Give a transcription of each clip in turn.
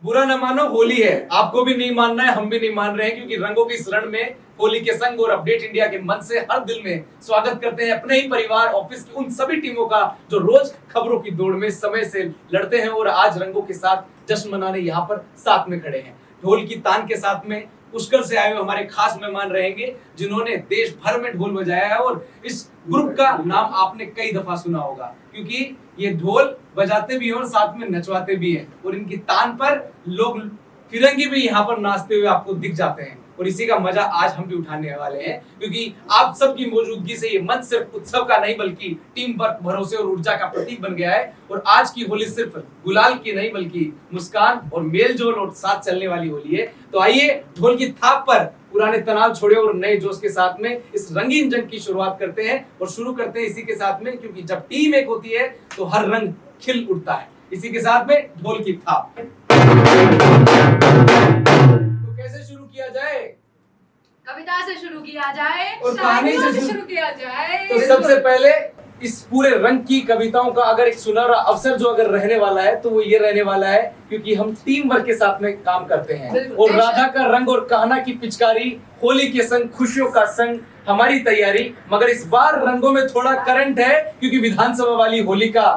बुरा न मानो, होली है। आपको भी नहीं मानना है, हम भी नहीं मान रहे हैं, क्योंकि रंगों के इस रण में होली के संग और अपडेट इंडिया के मन से हर दिल में स्वागत करते हैं अपने ही परिवार ऑफिस की उन सभी टीमों का जो रोज खबरों की दौड़ में समय से लड़ते हैं और आज रंगों के साथ जश्न मनाने यहाँ पर साथ में खड़े हैं। ढोल की तान के साथ में पुष्कर से आए हुए हमारे खास मेहमान रहेंगे जिन्होंने देश भर में ढोल बजाया है और इस ग्रुप का नाम आपने कई दफा सुना होगा, क्योंकि ये ढोल बजाते भी हैं और साथ में नचवाते भी हैं और इनकी तान पर लोग फिरंगी भी यहाँ पर नाचते हुए आपको दिख जाते हैं और इसी का मजा आज हम भी उठाने वाले हैं, क्योंकि आप सबकी मौजूदगी से ये मंच सिर्फ उत्सव का नहीं बल्कि टीम वर्क, भरोसे और ऊर्जा का प्रतीक बन गया है। और आज की होली सिर्फ गुलाल की नहीं बल्कि मुस्कान और मेल जोल और साथ चलने वाली होली है। तो आइए ढोल की थाप पर पुराने तनाव छोड़े और नए जोश के साथ में इस रंगीन जंग की शुरुआत करते हैं और शुरू करते हैं इसी के साथ में, क्योंकि जब टीम एक होती है तो हर रंग खिल उठता है। इसी के साथ में ढोल की थाप। तो कैसे शुरू किया जाए? कविता से शुरू किया जाए और कहानी से शुरू किया जाए। तो सबसे पहले इस पूरे रंग की कविताओं का अगर एक सुनहरा अवसर जो अगर रहने वाला है तो वो ये रहने वाला है, क्योंकि हम टीम वर्क के साथ में काम करते हैं और राधा का रंग और कहना की पिचकारी, होली के संग खुशियों का संग हमारी तैयारी। मगर इस बार रंगों में थोड़ा करंट है, क्योंकि विधानसभा वाली होली का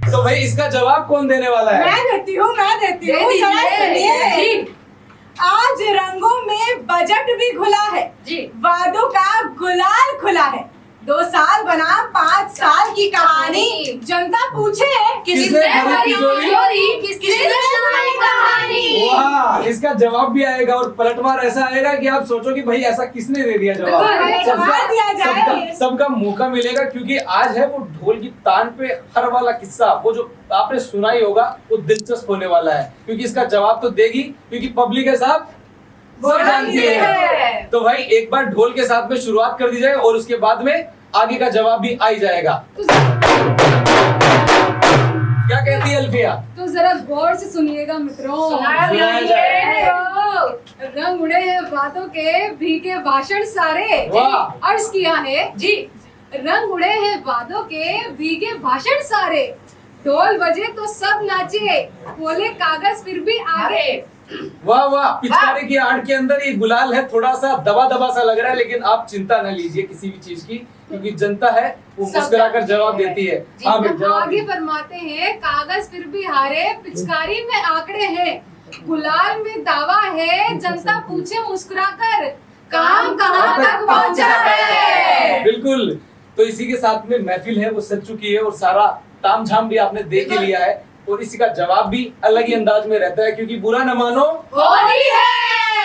तो भाई इसका जवाब कौन देने वाला है? मैं देती हूँ आज रंगों में बजट भी खुला है जी, वादों का गुलाल खुला है। 2 साल बना 5 साल की कहानी, जनता पूछे किसने भरी तिजोरी? किसने सुनाई कहानी? वाह, इसका जवाब भी आएगा और पलटवार ऐसा आएगा कि आप सोचो कि भाई ऐसा किसने दे दिया जवाब। सबका मौका मिलेगा, क्योंकि आज है वो ढोल की तान पे हर वाला किस्सा, वो जो आपने सुना ही होगा, वो दिलचस्प होने वाला है, क्योंकि इसका जवाब तो देगी, क्योंकि पब्लिक है साहब सब जानती है। तो भाई एक बार ढोल के साथ में शुरुआत कर दी जाए और उसके बाद में आगे का जवाब भी आ ही जाएगा। क्या कहती है अल्फिया? तो जरा गौर से सुनिएगा मित्रों। रंग उड़े हैं बातों के, भीगे भाषण सारे। अर्ज किया है जी, रंग उड़े हैं वादों के, भीगे भाषण सारे। ढोल बजे तो सब नाचे, बोले कागज फिर भी आगे। वाह वाह, पिचकारी की आड़ के अंदर ये गुलाल है, थोड़ा सा दबा दबा सा लग रहा है, लेकिन आप चिंता न लीजिए किसी भी चीज की, क्योंकि जनता है वो मुस्कुराकर जवाब देती है। हाँ, आगे फरमाते हैं, कागज फिर भी हारे, पिचकारी में आंकड़े हैं, गुलाल में दावा है, जनता पूछे मुस्कुराकर काम कहाँ तक पहुँचा है। बिल्कुल, तो इसी के साथ में महफिल है वो सज चुकी है और सारा ताम झाम भी आपने देख ही लिया है और इसी का जवाब भी अलग ही अंदाज में रहता है, क्योंकि बुरा न मानो होली है।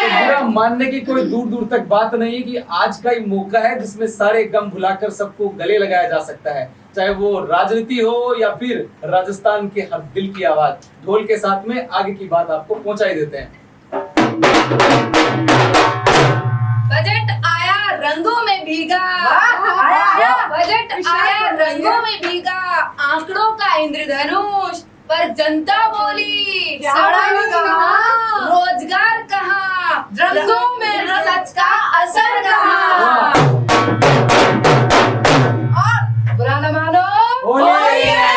तो बुरा मानने की कोई दूर दूर तक बात नहीं है, कि आज का ही मौका है जिसमें सारे गम भुलाकर सबको गले लगाया जा सकता है, चाहे वो राजनीति हो या फिर राजस्थान के हर दिल की आवाज। ढोल के साथ में आगे की बात आपको पहुंचाई देते हैं। बजट आया रंगों में भीगा, बजट आया रंगों में भीगा, आंकड़ों का इंद्रधनुष, पर जनता बोली सड़क कहाँ, रोजगार कहाँ, रंगों में सच का असर कहाँ। और बुरा न मानो होली है।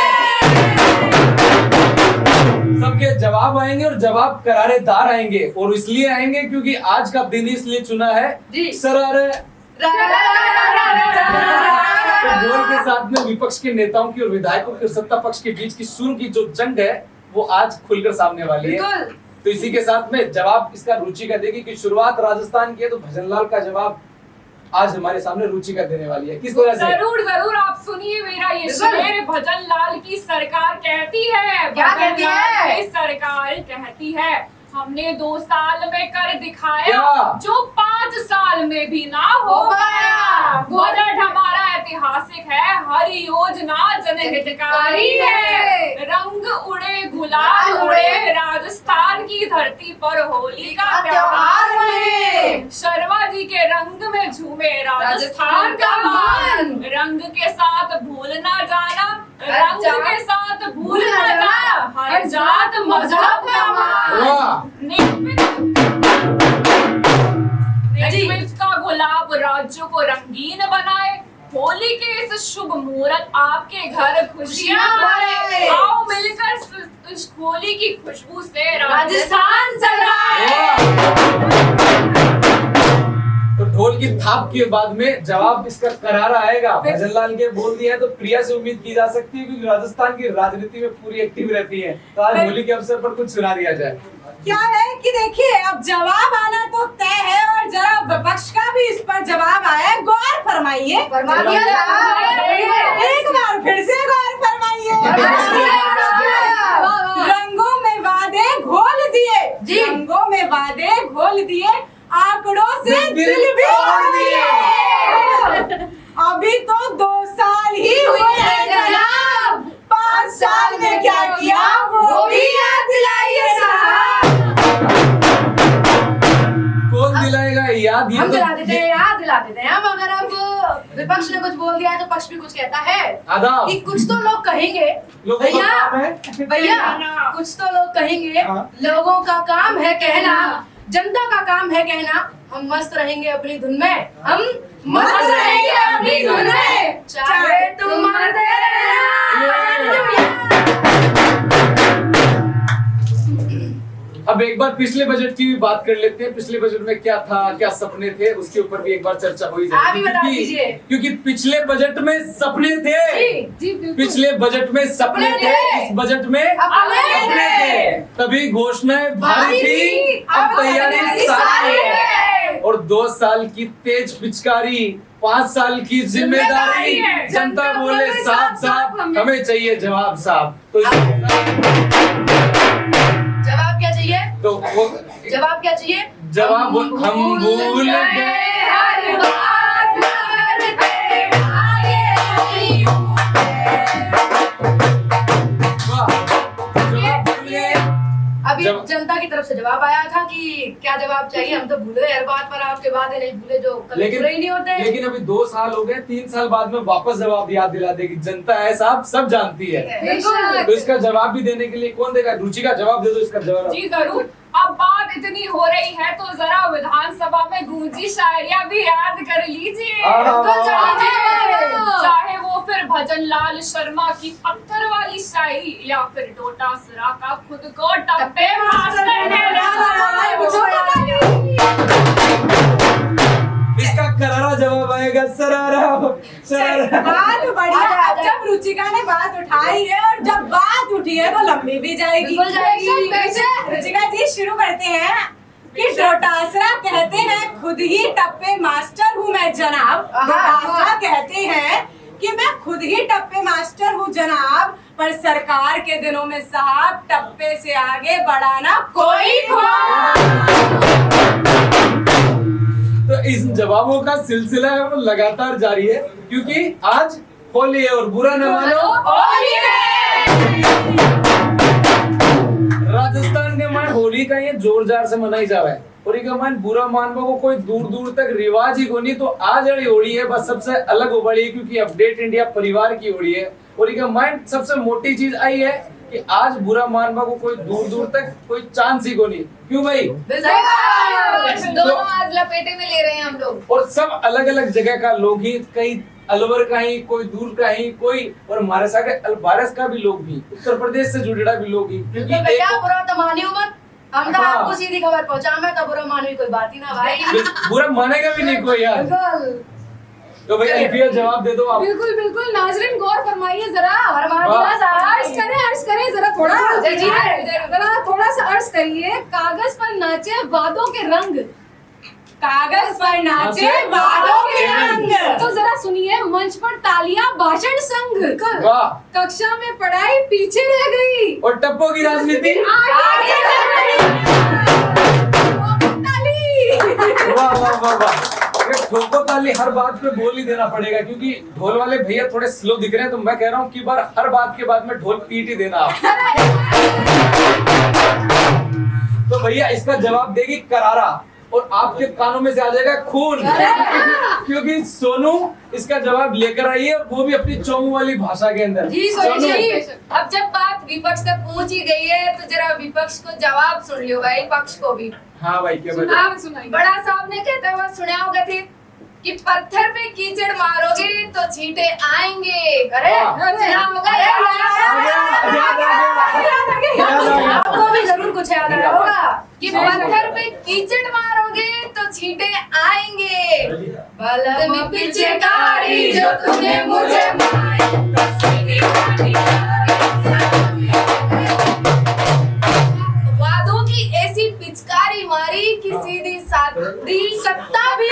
सबके जवाब आएंगे और जवाब करारेदार आएंगे, और इसलिए आएंगे क्योंकि आज का दिन इसलिए चुना है सरारे। तो ढोल के साथ में विपक्ष के नेताओं की और विधायकों की और सत्ता पक्ष के बीच की सुर की जो जंग है वो आज खुलकर सामने वाली है। तो इसी के साथ में जवाब इसका रुचिका देगी, कि शुरुआत राजस्थान की है तो भजनलाल का जवाब आज हमारे सामने रुचिका देने वाली है। किस तरह से? जरूर जरूर, आप सुनिए मेरा ये शेर। भजनलाल की सरकार कहती है, क्या कहती है? सरकार कहती है, हमने 2 साल में कर दिखाया क्या? जो 5 साल में भी ना हो पाया। बजट हमारा ऐतिहासिक है, हर योजना जनहितकारी है। रंग उड़े गुलाल उड़े, राजस्थान की धरती पर होली का त्योहार मने। शर्मा जी के रंग में झूमे राजस्थान का मान। रंग के साथ भूल ना जाना, रंग के साथ भूल ना जाना, हर जात मजहब का मान। का गुलाब राज्यों को रंगीन बनाए, होली के इस शुभ मुहूर्त आपके घर खुशियां भरे। होली की खुशबू से राजस्थान चल रहा है। तो ढोल की थाप के बाद में जवाब इसका करारा आएगा। भजन लाल के बोल दिया है तो प्रिया से उम्मीद की जा सकती है क्योंकि राजस्थान की राजनीति में पूरी एक्टिव रहती है। तो आज होली के अवसर पर कुछ सुना दिया जाए। क्या है कि देखिए अब जवाब आना तो तय है और जरा विपक्ष का भी इस पर जवाब आया है। गौर फरमाइए। एक बार फिर से गौर फरमाइए। रंगों में वादे घोल दिए, रंगों में वादे घोल दिए, आंकड़ों से दिल भी तोड़ दिए। अभी तो 2 साल ही हुए हैं जनाब, 5 साल में क्या किया वो भी याद दिलाइए साहब। कौन दिलाएगा याद? हम दिला देते हैं, याद दिला देते हैं हम। अगर अब विपक्ष ने कुछ बोल दिया है तो पक्ष भी कुछ कहता है आदाब। कि कुछ तो लोग कहेंगे भैया कुछ तो लोग कहेंगे। हाँ। लोगों का काम है कहना, जनता का काम है कहना, हम मस्त रहेंगे अपनी धुन में, हम मस्त रहेंगे अपनी धुन में, चाहे तुम मरते रहना। अब एक बार पिछले बजट की भी बात कर लेते हैं। पिछले बजट में क्या था, क्या सपने थे, उसके ऊपर भी एक बार चर्चा हो ही आप ही जाएगी। बता दीजिए। क्योंकि पिछले बजट में सपने थे। जी बिल्कुल। पिछले बजट में सपने थे, इस बजट में अपने थे। तभी घोषणाएं भारी थी, अब तैयारी सारी है। और 2 साल की तेज पिचकारी, 5 साल की जिम्मेदारी। जनता बोले साफ साफ, हमें चाहिए जवाब साफ। तो जवाब क्या चाहिए? तो वो जवाब क्या चाहिए? जवाब हम भूल गए हर बात मगर तेरे आगे नहीं। अभी जनता की तरफ से जवाब आया था कि क्या जवाब चाहिए, हम तो भूले हर बात पर, आपके बाद नहीं भूले जो कभी पूरे ही नहीं होते। लेकिन अभी 2 साल हो गए, 3 साल बाद में वापस जवाब याद दिला देगी जनता है साहब, सब जानती है। तो इसका जवाब भी देने के लिए कौन देगा? रुचिका जवाब दे दो इसका जवाब। जी जरूर। अब बात इतनी हो रही है तो जरा विधानसभा में गूंजी शायरियां भी याद कर लीजिए। चाहे वो फिर भजन लाल शर्मा की अख्तर वाली शायरी या फिर डोटासरा का खुद को टप्पे मास्टर इसका करारा जवाब आएगा, सरारा सरारा। बात बढ़िया। अब जब रुचिका ने बात उठाई है और जब बात उठी है तो लंबी भी जाएगी। बिल्कुल जाएगी। रुचिका जी शुरू करते हैं कि डोटासरा कहते हैं खुद ही टप्पे मास्टर हूँ मैं जनाब। डोटासरा कहते हैं कि मैं खुद ही टप्पे मास्टर हूँ जनाब, पर सरकार के दिनों में साहब टप्पे से आगे बढ़ाना कोई तो इस जवाबों का सिलसिला है वो लगातार जारी है क्योंकि आज होली है और बुरा न मानो होली है। राजस्थान के मान होली का ये जोर जार से मनाई जा रहा है और ये मान बुरा मानवा को कोई दूर दूर तक रिवाज ही को नहीं। तो आज वाली होली है बस सबसे अलग हो बड़ी है क्योंकि अपडेट इंडिया परिवार की होली है और ये माइंड सबसे मोटी चीज आई है कि आज बुरा मानवा को कोई दूर दूर तक कोई चांस ही को नहीं। क्यों भाई? दोनों आज लपेटे में ले रहे हैं हम लोग और सब अलग अलग जगह का लोग ही, कई अलवर का ही, कोई दूर का ही, कोई और हमारे साथ अलबारस का भी लोग भी, उत्तर प्रदेश से जुड़ेड़ा भी लोग ही। क्योंकि तो भैया बुरा तो मानियो मत, हम तो आपको सीधी खबर पहुंचा में तो बुरा मानो कोई बात ही ना भाई। बुरा मानेगा भी नहीं कोई यार। तो भाई अल्फिया जवाब दे दो आप। बिल्कुल बिल्कुल नाजरीन गौर फरमाइए जरा। अर्ज करें जरा थोड़ा जरा थोड़ा सा अर्ज करिए। कागज पर नाचे वादों के रंग, कागज पर नाचे वादों के रंग। तो जरा सुनिए मंच पर तालियां भाषण संग। वाह। कक्षा में पढ़ाई पीछे रह गई और टप्पो की राजनीति आगे चल रही। वाह वाह वाह वाह। ठोको ताली हर बात पे बोल ही देना पड़ेगा क्योंकि ढोल वाले भैया थोड़े स्लो दिख रहे हैं तो मैं कह रहा हूँ कि बार हर बात के बाद में ढोल पीट ही देना आप। तो भैया इसका जवाब देगी करारा और आपके कानों में से आ जाएगा खून क्योंकि सोनू इसका जवाब लेकर आई है और वो भी अपनी चौमू वाली भाषा के अंदर। जी सोनू जी, अब जब बात विपक्ष तक पहुंच ही गई है तो जरा विपक्ष को जवाब सुन लियो भाई, पक्ष को भी। हाँ भाई क्या बता? आप सुनाइए। बड़ा साहब ने कहते हुए सुना होगा थे कि पत्थर पे कीचड़ मारोगे तो छींटे आएंगे। अरे सुना होगा यार। पत्थर पे कीचड़ मारोगे तो छींटे आएंगे। बलम पिचकारी जो तूने मुझे वादों की ऐसी पिचकारी मारी कि सीधी सादी सत्ता भी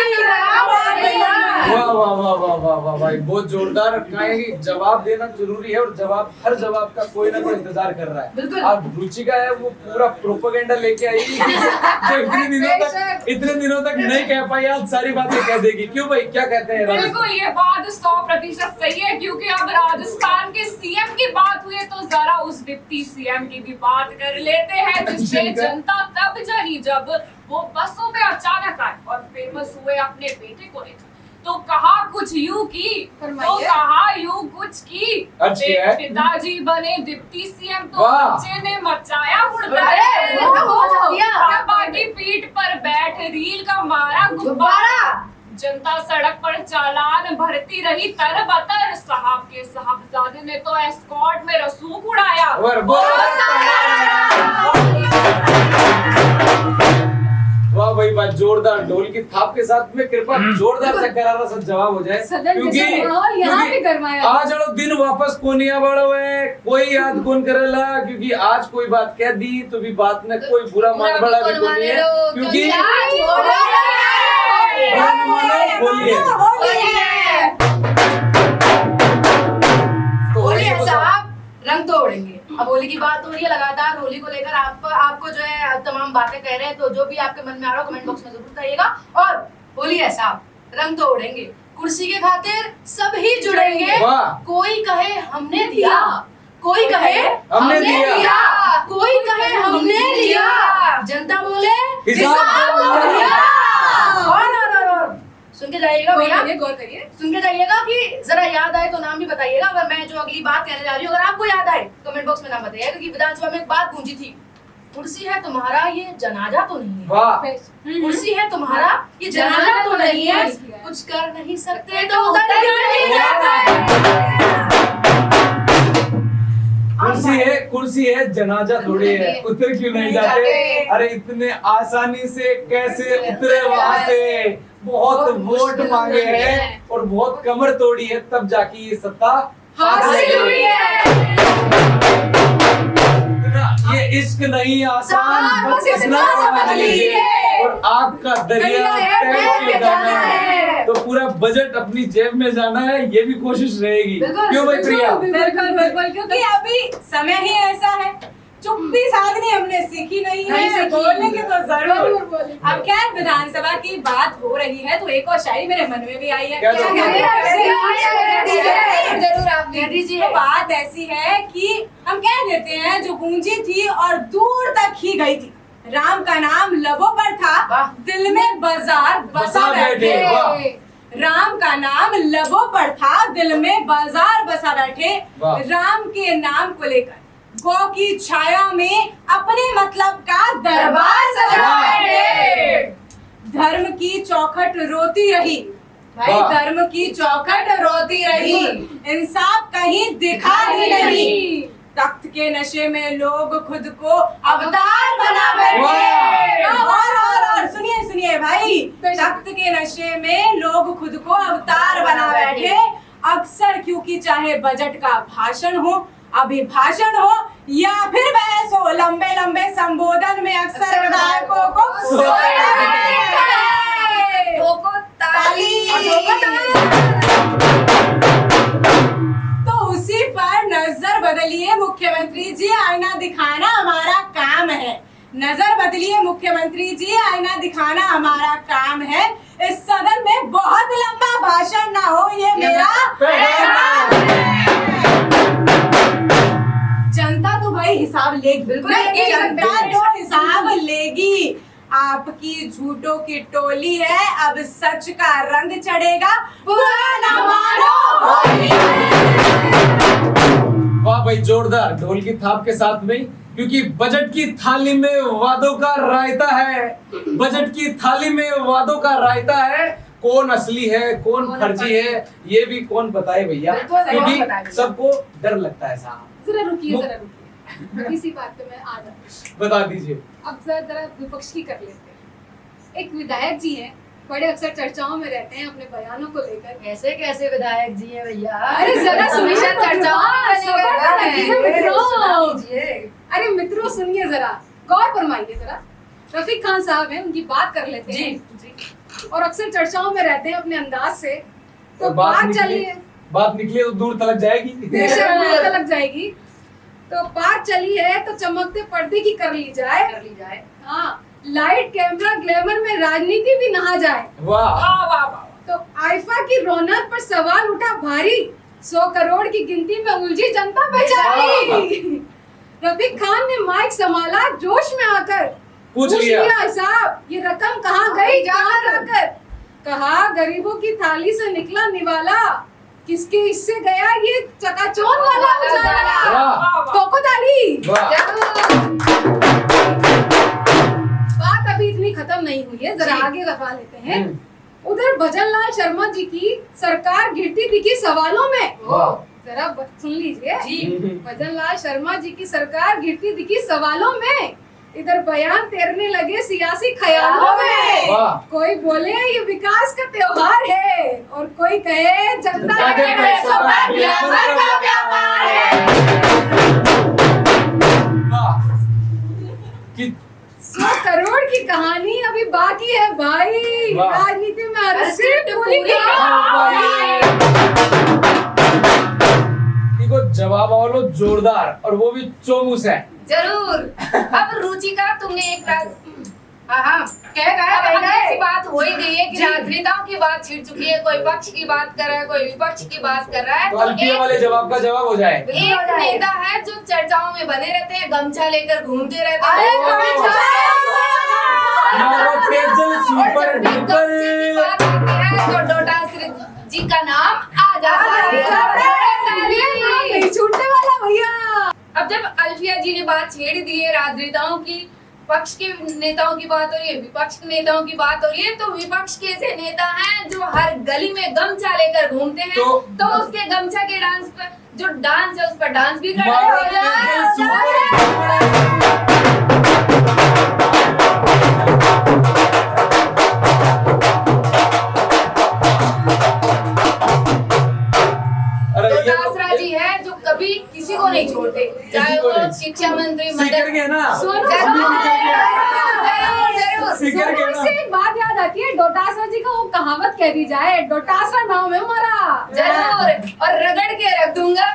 वाह वाह वाह वाह वाह वाह भाई, बहुत जोरदार। जवाब देना जरूरी है और हर जवाब का कोई ना कोई इंतजार कर रहा है। बिल्कुल। अब रुचिका है वो पूरा प्रोपेगेंडा लेके आई जो इतने दिनों तक नहीं कह पाई, आज सारी बातें कह देगी। क्यों भाई, क्या कहते हैं? बिल्कुल ये बात 100% सही है, क्योंकि अब राजस्थान के सीएम की बात हुई तो जरा उस डिप्टी सीएम की भी बात कर लेते हैं, जिससे जनता तब जली जब वो बसों में अचानक आए और फेमस हुए अपने बेटे को लेकर। तो कहा कुछ यूं की, तो कहा यूं कुछ की। पिताजी बने डिप्टी सीएम तो बच्चे ने मचाया पापा की पीठ पर बैठ रील का मारा गुब्बारा। जनता सड़क पर चालान भरती रही तरबतर। साहब के साहबजादे ने तो एस्कॉर्ट में रसूख उड़ाया। वाह भाई वाह, जोरदार। ढोल की थाप के साथ में कृपा जोरदार से करारा सा जवाब हो जाए, क्योंकि आज वाला दिन वापस कोनिया वाला है, कोई याद कौन करेला। क्योंकि आज कोई बात कह दी तो भी बात में कोई बुरा मान बड़ा भी कोई है, क्योंकि होली है साहब, रंग तो उड़ेंगे। अब होली की बात हो रही है लगातार, होली को लेकर आपको जो है तमाम बातें कह रहे हैं, तो जो भी आपके मन में आ रहा हो कमेंट बॉक्स में जरूर बताइएगा। और होली है साहब, रंग तो उड़ेंगे, कुर्सी के खातिर सब ही जुड़ेंगे। कोई कहे हमने दिया, कोई कहे हमने दिया, कोई कहे हमने लिया, जनता बोले हिसाब दिया। और सुन के जाइएगा भैया, गौर करिए, सुन के जाइएगा कि जरा याद आए तो नाम भी बताइएगा। अगर मैं जो अगली बात कहने जा रही हूँ अगर आपको याद आए कमेंट बॉक्स में नाम बताइएगा, क्योंकि विधानसभा में एक बात गूंजी थी, कुर्सी है तुम्हारा ये जनाजा तो नहीं है। कुर्सी है तुम्हारा ये जनाजा तो नहीं है, कुछ कर नहीं सकते तो उतर नहीं जाते। कुर्सी है जनाजा थोड़ी है, उतर क्यों नहीं जाते? अरे इतने आसानी से कैसे उतरे वहां से? बहुत वोट मांगे हैं और बहुत कमर तोड़ी है, तब जाके ये सत्ता हाथ से जुड़ी है। ये इश्क नहीं आसान, बस इतना समझ लीजिए, और आग का दरिया तैर के जाना है, तो पूरा बजट अपनी जेब में जाना है, ये भी कोशिश रहेगी। क्यों भाई प्रिया? बिल्कुल, क्योंकि अभी समय ही ऐसा है, चुप्पी साधनी हमने सीखी नहीं है, बोलने के तो जरूर बोले। अब क्या विधानसभा की बात हो रही है तो एक और शायरी मेरे मन में भी आई है। जरूर आप कह दीजिए। बात ऐसी है कि हम कह देते हैं जो गूंजी थी और दूर तक ही गई थी, राम का नाम लबों पर था, दिल में बाजार बसा बैठे। राम का नाम लबों पर था, दिल में बाजार बसा बैठे। राम के नाम को लेकर गौ की छाया में अपने मतलब का दरबार सजा बैठे। धर्म की चौखट रोती रही भाई, धर्म की चौखट रोती रही, इंसाफ कहीं दिखा ही नहीं। तख्त के नशे में लोग खुद को अवतार बना बैठे। और सुनिए भाई, तख्त के नशे में लोग खुद को अवतार बना बैठे। अक्सर क्योंकि चाहे बजट का भाषण हो, अभिभाषण हो या फिर बहस हो, लंबे लंबे संबोधन में अक्सर विधायकों को तो उसी पर नजर बदलिए मुख्यमंत्री जी, आईना दिखाना हमारा काम है। नजर बदलिए मुख्यमंत्री जी, आईना दिखाना हमारा काम है। इस सदन में बहुत लंबा भाषण ना हो, ये मेरा पैगाम है। जनता तो भाई हिसाब लेगी, बिल्कुल जनता तो हिसाब लेगी। आपकी झूठों की टोली है, अब सच का रंग चढ़ेगा, पुराना मानो। वाह भाई, जोरदार। ढोल की थाप के साथ में, क्योंकि बजट की थाली में वादों का रायता है, बजट की थाली में वादों का रायता है। कौन असली है कौन फर्जी है ये भी कौन बताए भैया, क्योंकि सबको डर लगता है साहब। जरा रुकिए इसी बात पे मैं आ जाती बता दीजिए। हूँ। अब जरा विपक्ष की कर लेते हैं। एक विधायक जी हैं, बड़े अक्सर चर्चाओं में रहते हैं अपने बयानों को लेकर। ऐसे कैसे विधायक जी है भैया? अरे जरा सुनिए, कीजिए। अरे मित्रों सुनिए जरा, गौर फरमाइए जरा। रफीक खान साहब हैं, उनकी बात कर लेते हैं जी। और अक्सर चर्चाओं में रहते हैं अपने अंदाज से। तो और बात चलिए, बात निकली तो दूर तलक जाएगी। बेशक दूर तलक जाएगी। तो बात चली है तो चमकते पर्दे की कर ली जाए। हाँ, लाइट कैमरा ग्लैमर में राजनीति भी नहा जाए। वाह वाह वाह वाह। तो आइफा की रौनक पर सवाल उठा भारी, 100 करोड़ की गिनती में उलझी जनता बेचारी। रफीक खान ने माइक संभाला जोश में आकर, पूछ लिया साहब ये रकम कहाँ गई कहाँ जाकर। कहा गरीबों की थाली से निकला निवाला, किसके हिस्से गया ये चकाचौंध वाला उजाला। वाह कोको ताली। वाह बात अभी इतनी खत्म नहीं हुई है, जरा आगे बढ़ा लेते हैं। उधर भजनलाल शर्मा जी की सरकार गिरती दिखी सवालों में। वाह जरा सुन लीजिए जी। भजनलाल शर्मा जी की सरकार गिरती दिखी सवालों में, इधर बयान तैरने लगे सियासी ख्यालों में। वाह कोई बोले ये विकास का त्योहार है और कोई कहे जनता के पैसों का ग्लैमर का व्यापार है। वाह कि 100 करोड़ की कहानी अभी बाकी है भाई। वाह। राजनीति में हर स्क्रिप्ट पूरी इनको जवाब वालो जोरदार और वो भी चोमुस है। जरूर। अब रुचिका तुमने एक बात हाँ अब ऐसी बात हो ही गई है कि राजनेताओं की बात छिड़ चुकी है। कोई पक्ष की बात कर रहा है, कोई विपक्ष की बात कर रहा है। तो अल्फिया वाले जवाब का जवाब हो जाए। एक नेता है जो चर्चाओं में बने रहते हैं, गमछा लेकर घूमते रहते हैं। हमारा तेजल सुपर और जब भी गमछे की बात आती है तो डोटासरी जी का नाम आ जाता है। नहीं छूटने वाला भैया। अब जब अल्फिया जी ने बात छेड़ दी है, राजनेताओं की, पक्ष के नेताओं की बात हो रही है, विपक्ष के नेताओं की बात हो रही है, तो विपक्ष के ऐसे नेता हैं जो हर गली में गमछा लेकर घूमते हैं। तो उसके गमछा के डांस पर जो डांस है उस पर डांस भी कर डोटासरा जी है जो कभी किसी को नहीं छोड़ते, चाहे वो शिक्षा मंत्री सीकर के ना इससे एक बात याद आती है, डोटासरा जी का वो कहावत कह दी जाए, डोटासरा नाव में मरा। जरूर, और रगड़ के रख दूंगा।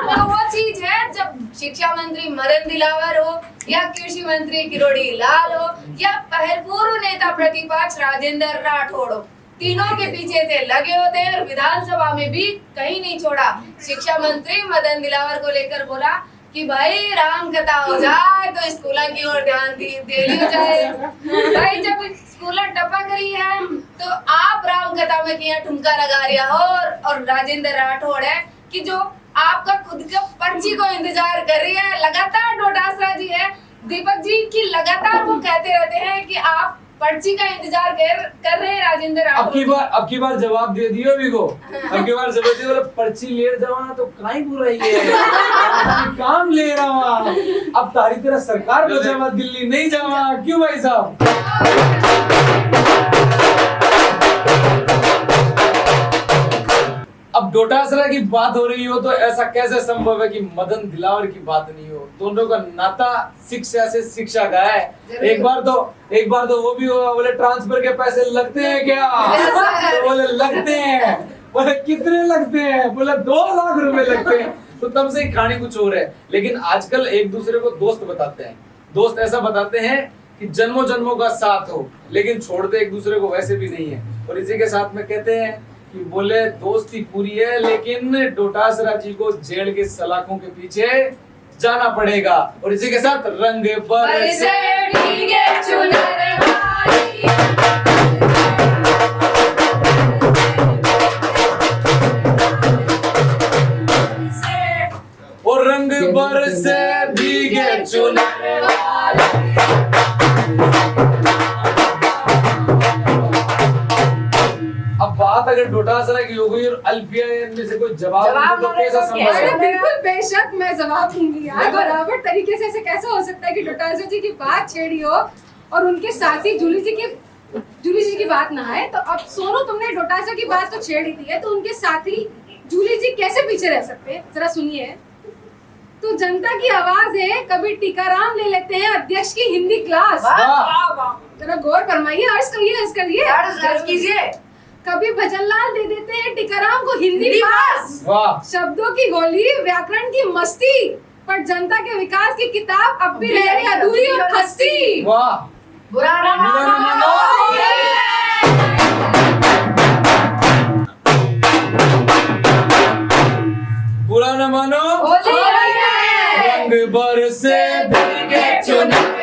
तो वो चीज है जब शिक्षा मंत्री मदन दिलावर हो या कृषि मंत्री किरोड़ी लाल हो या पूर्व नेता प्रतिपक्ष राजेंद्र राठौड़ हो, तीनों के पीछे से लगे होते हैं और विधानसभा में भी कहीं नहीं छोड़ा। शिक्षा मंत्री मदन दिलावर को लेकर बोला कि भाई राम कथा हो जाए तो स्कूलों की ओर ध्यान दे लिया जाए। भाई जब स्कूल टपक रही है तो आप राम कथा में किया ठुमका लगा रिया हो, और राजेंद्र राठौड़ है कि जो आपका खुद का पर्ची को इंतजार कर रही है। लगातार डोटासरा जी है, दीपक जी की लगातार वो कहते रहते हैं कि आप पर्ची का इंतजार कर रहे हैं राजेंद्र राठौड़। अब की बार जवाब दे दियो अभी को। अब की बार जवाब दियो, पर्ची ले जावा तो काई बुरा ही है, काम ले रहा हूँ। अब तारी तेरा सरकार को जावा, दिल्ली नहीं जावा, क्यों भाई साहब? अब डोटासरा की बात हो रही हो तो ऐसा कैसे संभव है कि मदन दिलावर की बात नहीं हो? दोनों का नाता शिक्षा से शिक्षा का है। एक बार तो वो भी हुआ, बोले ट्रांसफर के पैसे लगते हैं क्या? तो बोले लगते हैं। बोले कितने लगते हैं? बोले 2 लाख रुपए लगते हैं। तो तब से कहानी कुछ और है। लेकिन आजकल एक दूसरे को दोस्त बताते हैं। दोस्त ऐसा बताते हैं कि जन्मों जन्मों का साथ हो, लेकिन छोड़ते एक दूसरे को वैसे भी नहीं है। और इसी के साथ में कहते हैं कि बोले दोस्ती पूरी है, लेकिन डोटासरा जी को जेल के सलाखों के पीछे जाना पड़ेगा। और इसी के साथ रंग बरसे भीगे चुनर वाली, और रंग बरसे भीगे चुनर वाली। अब बात अगर अगर डोटासरा की हो गई और अल्फिया इनमें से कोई जवाब जवाब तो ना दे कैसा तो संभव कैसे? है? अरे बिल्कुल बेशक मैं जवाब दूंगी यार। बराबर तरीके से ऐसे कैसे हो सकता है कि डोटासरा जी की बात छेड़ी हो और उनके साथी जूली जी की बात ना आए। तो अब सोनू तुमने डोटासरा की बात तो छेड़ ही दी है, तो उनके साथी जूली जी कैसे पीछे रह सकते हैं? जरा सुनिए। तो जनता की आवाज है, कभी टीकाराम ले लेते हैं अध्यक्ष की हिंदी क्लास। वाह वाह वाह। जरा गौर फरमाइए, अर्ज करिए। अर्ज कीजिए। कभी भजनलाल दे देते हैं टीकाराम को हिंदी पास। वाह शब्दों की होली, व्याकरण की मस्ती, पर जनता के विकास की किताब अब भी रह रही अधूरी और खस्ती। वाह बुरा ना बुरा ना मानो। बुरा न मानो होली है। रंग बरसे भीगे चुनरी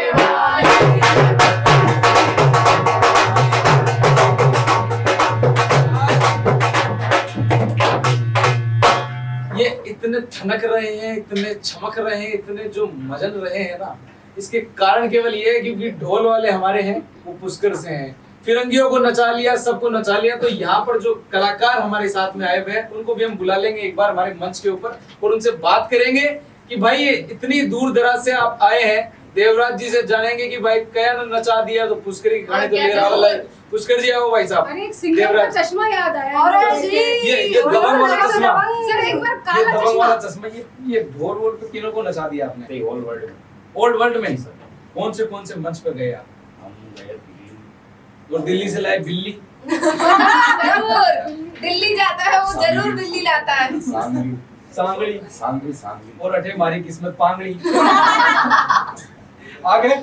ये इतने ठनक रहे हैं, इतने चमक रहे हैं, इतने जो मजल रहे हैं ना, इसके कारण केवल ये है क्योंकि ढोल वाले हमारे हैं वो पुष्कर से हैं। फिरंगियों को नचा लिया, सबको नचा लिया। तो यहाँ पर जो कलाकार हमारे साथ में आए हुए हैं उनको भी हम बुला लेंगे एक बार हमारे मंच के ऊपर और उनसे बात करेंगे कि भाई ये इतनी दूर दराज से आप आए हैं। देवराज जी से जानेंगे कि भाई क्या नचा दिया तो पुष्कर की खाने तो ले रहा वाला है। पुष्कर जी आओ भाई साहब। अरे एक सिंगर का चश्मा याद आया। अरे जी, ये दबंग वाला चश्मा। सर एक बार ये काला दबंग वाला चश्मा। चश्मा, ये ढोल वोल पे तीनों को नचा दिया आपने। ऑल वर्ल्ड में ओल्ड वर्ल्ड में कौन से मंच पे गए आप? हम गए दिल्ली और दिल्ली से लाए बिल्ली। जरूर दिल्ली जाता है वो, जरूर दिल्ली लाता है। सांगली सांगली सांगली सांगली और अठे मारी किस्मत पांगली। आगे तो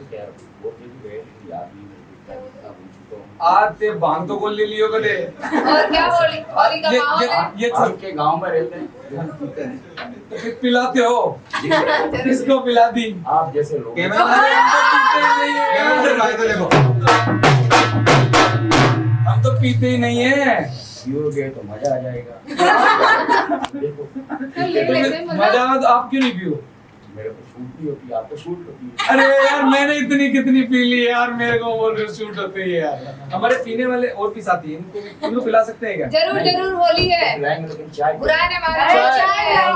क्या वो भी गए लेकिन याद नहीं मेरे को इतना भूल चुका हूँ। आज ते भांग तो कौन ले लियो कदे? और क्या होली का माहौल है। ये आपके गांव में रहते हैं पीते हैं तो फिर पिलाते हो? किसको पिला दी? आप जैसे लोग हम तो पीते ही नहीं है। पियोगे तो मजा आ जाएगा। देखो ले लेते हैं मजा। मजा तो आप क्यों नहीं पियो? मेरे को शूट नहीं होती, आपको शूट होती है। अरे यार मैंने इतनी कितनी पी ली यार, मेरे को बोल रहे शूट होते ही है यार। हमारे पीने वाले और भी साथी हैं, इनको पिला सकते हैं क्या? जरूर जरूर होली है। पिलाएंगे लेकिन चाय बुरा ने मारा।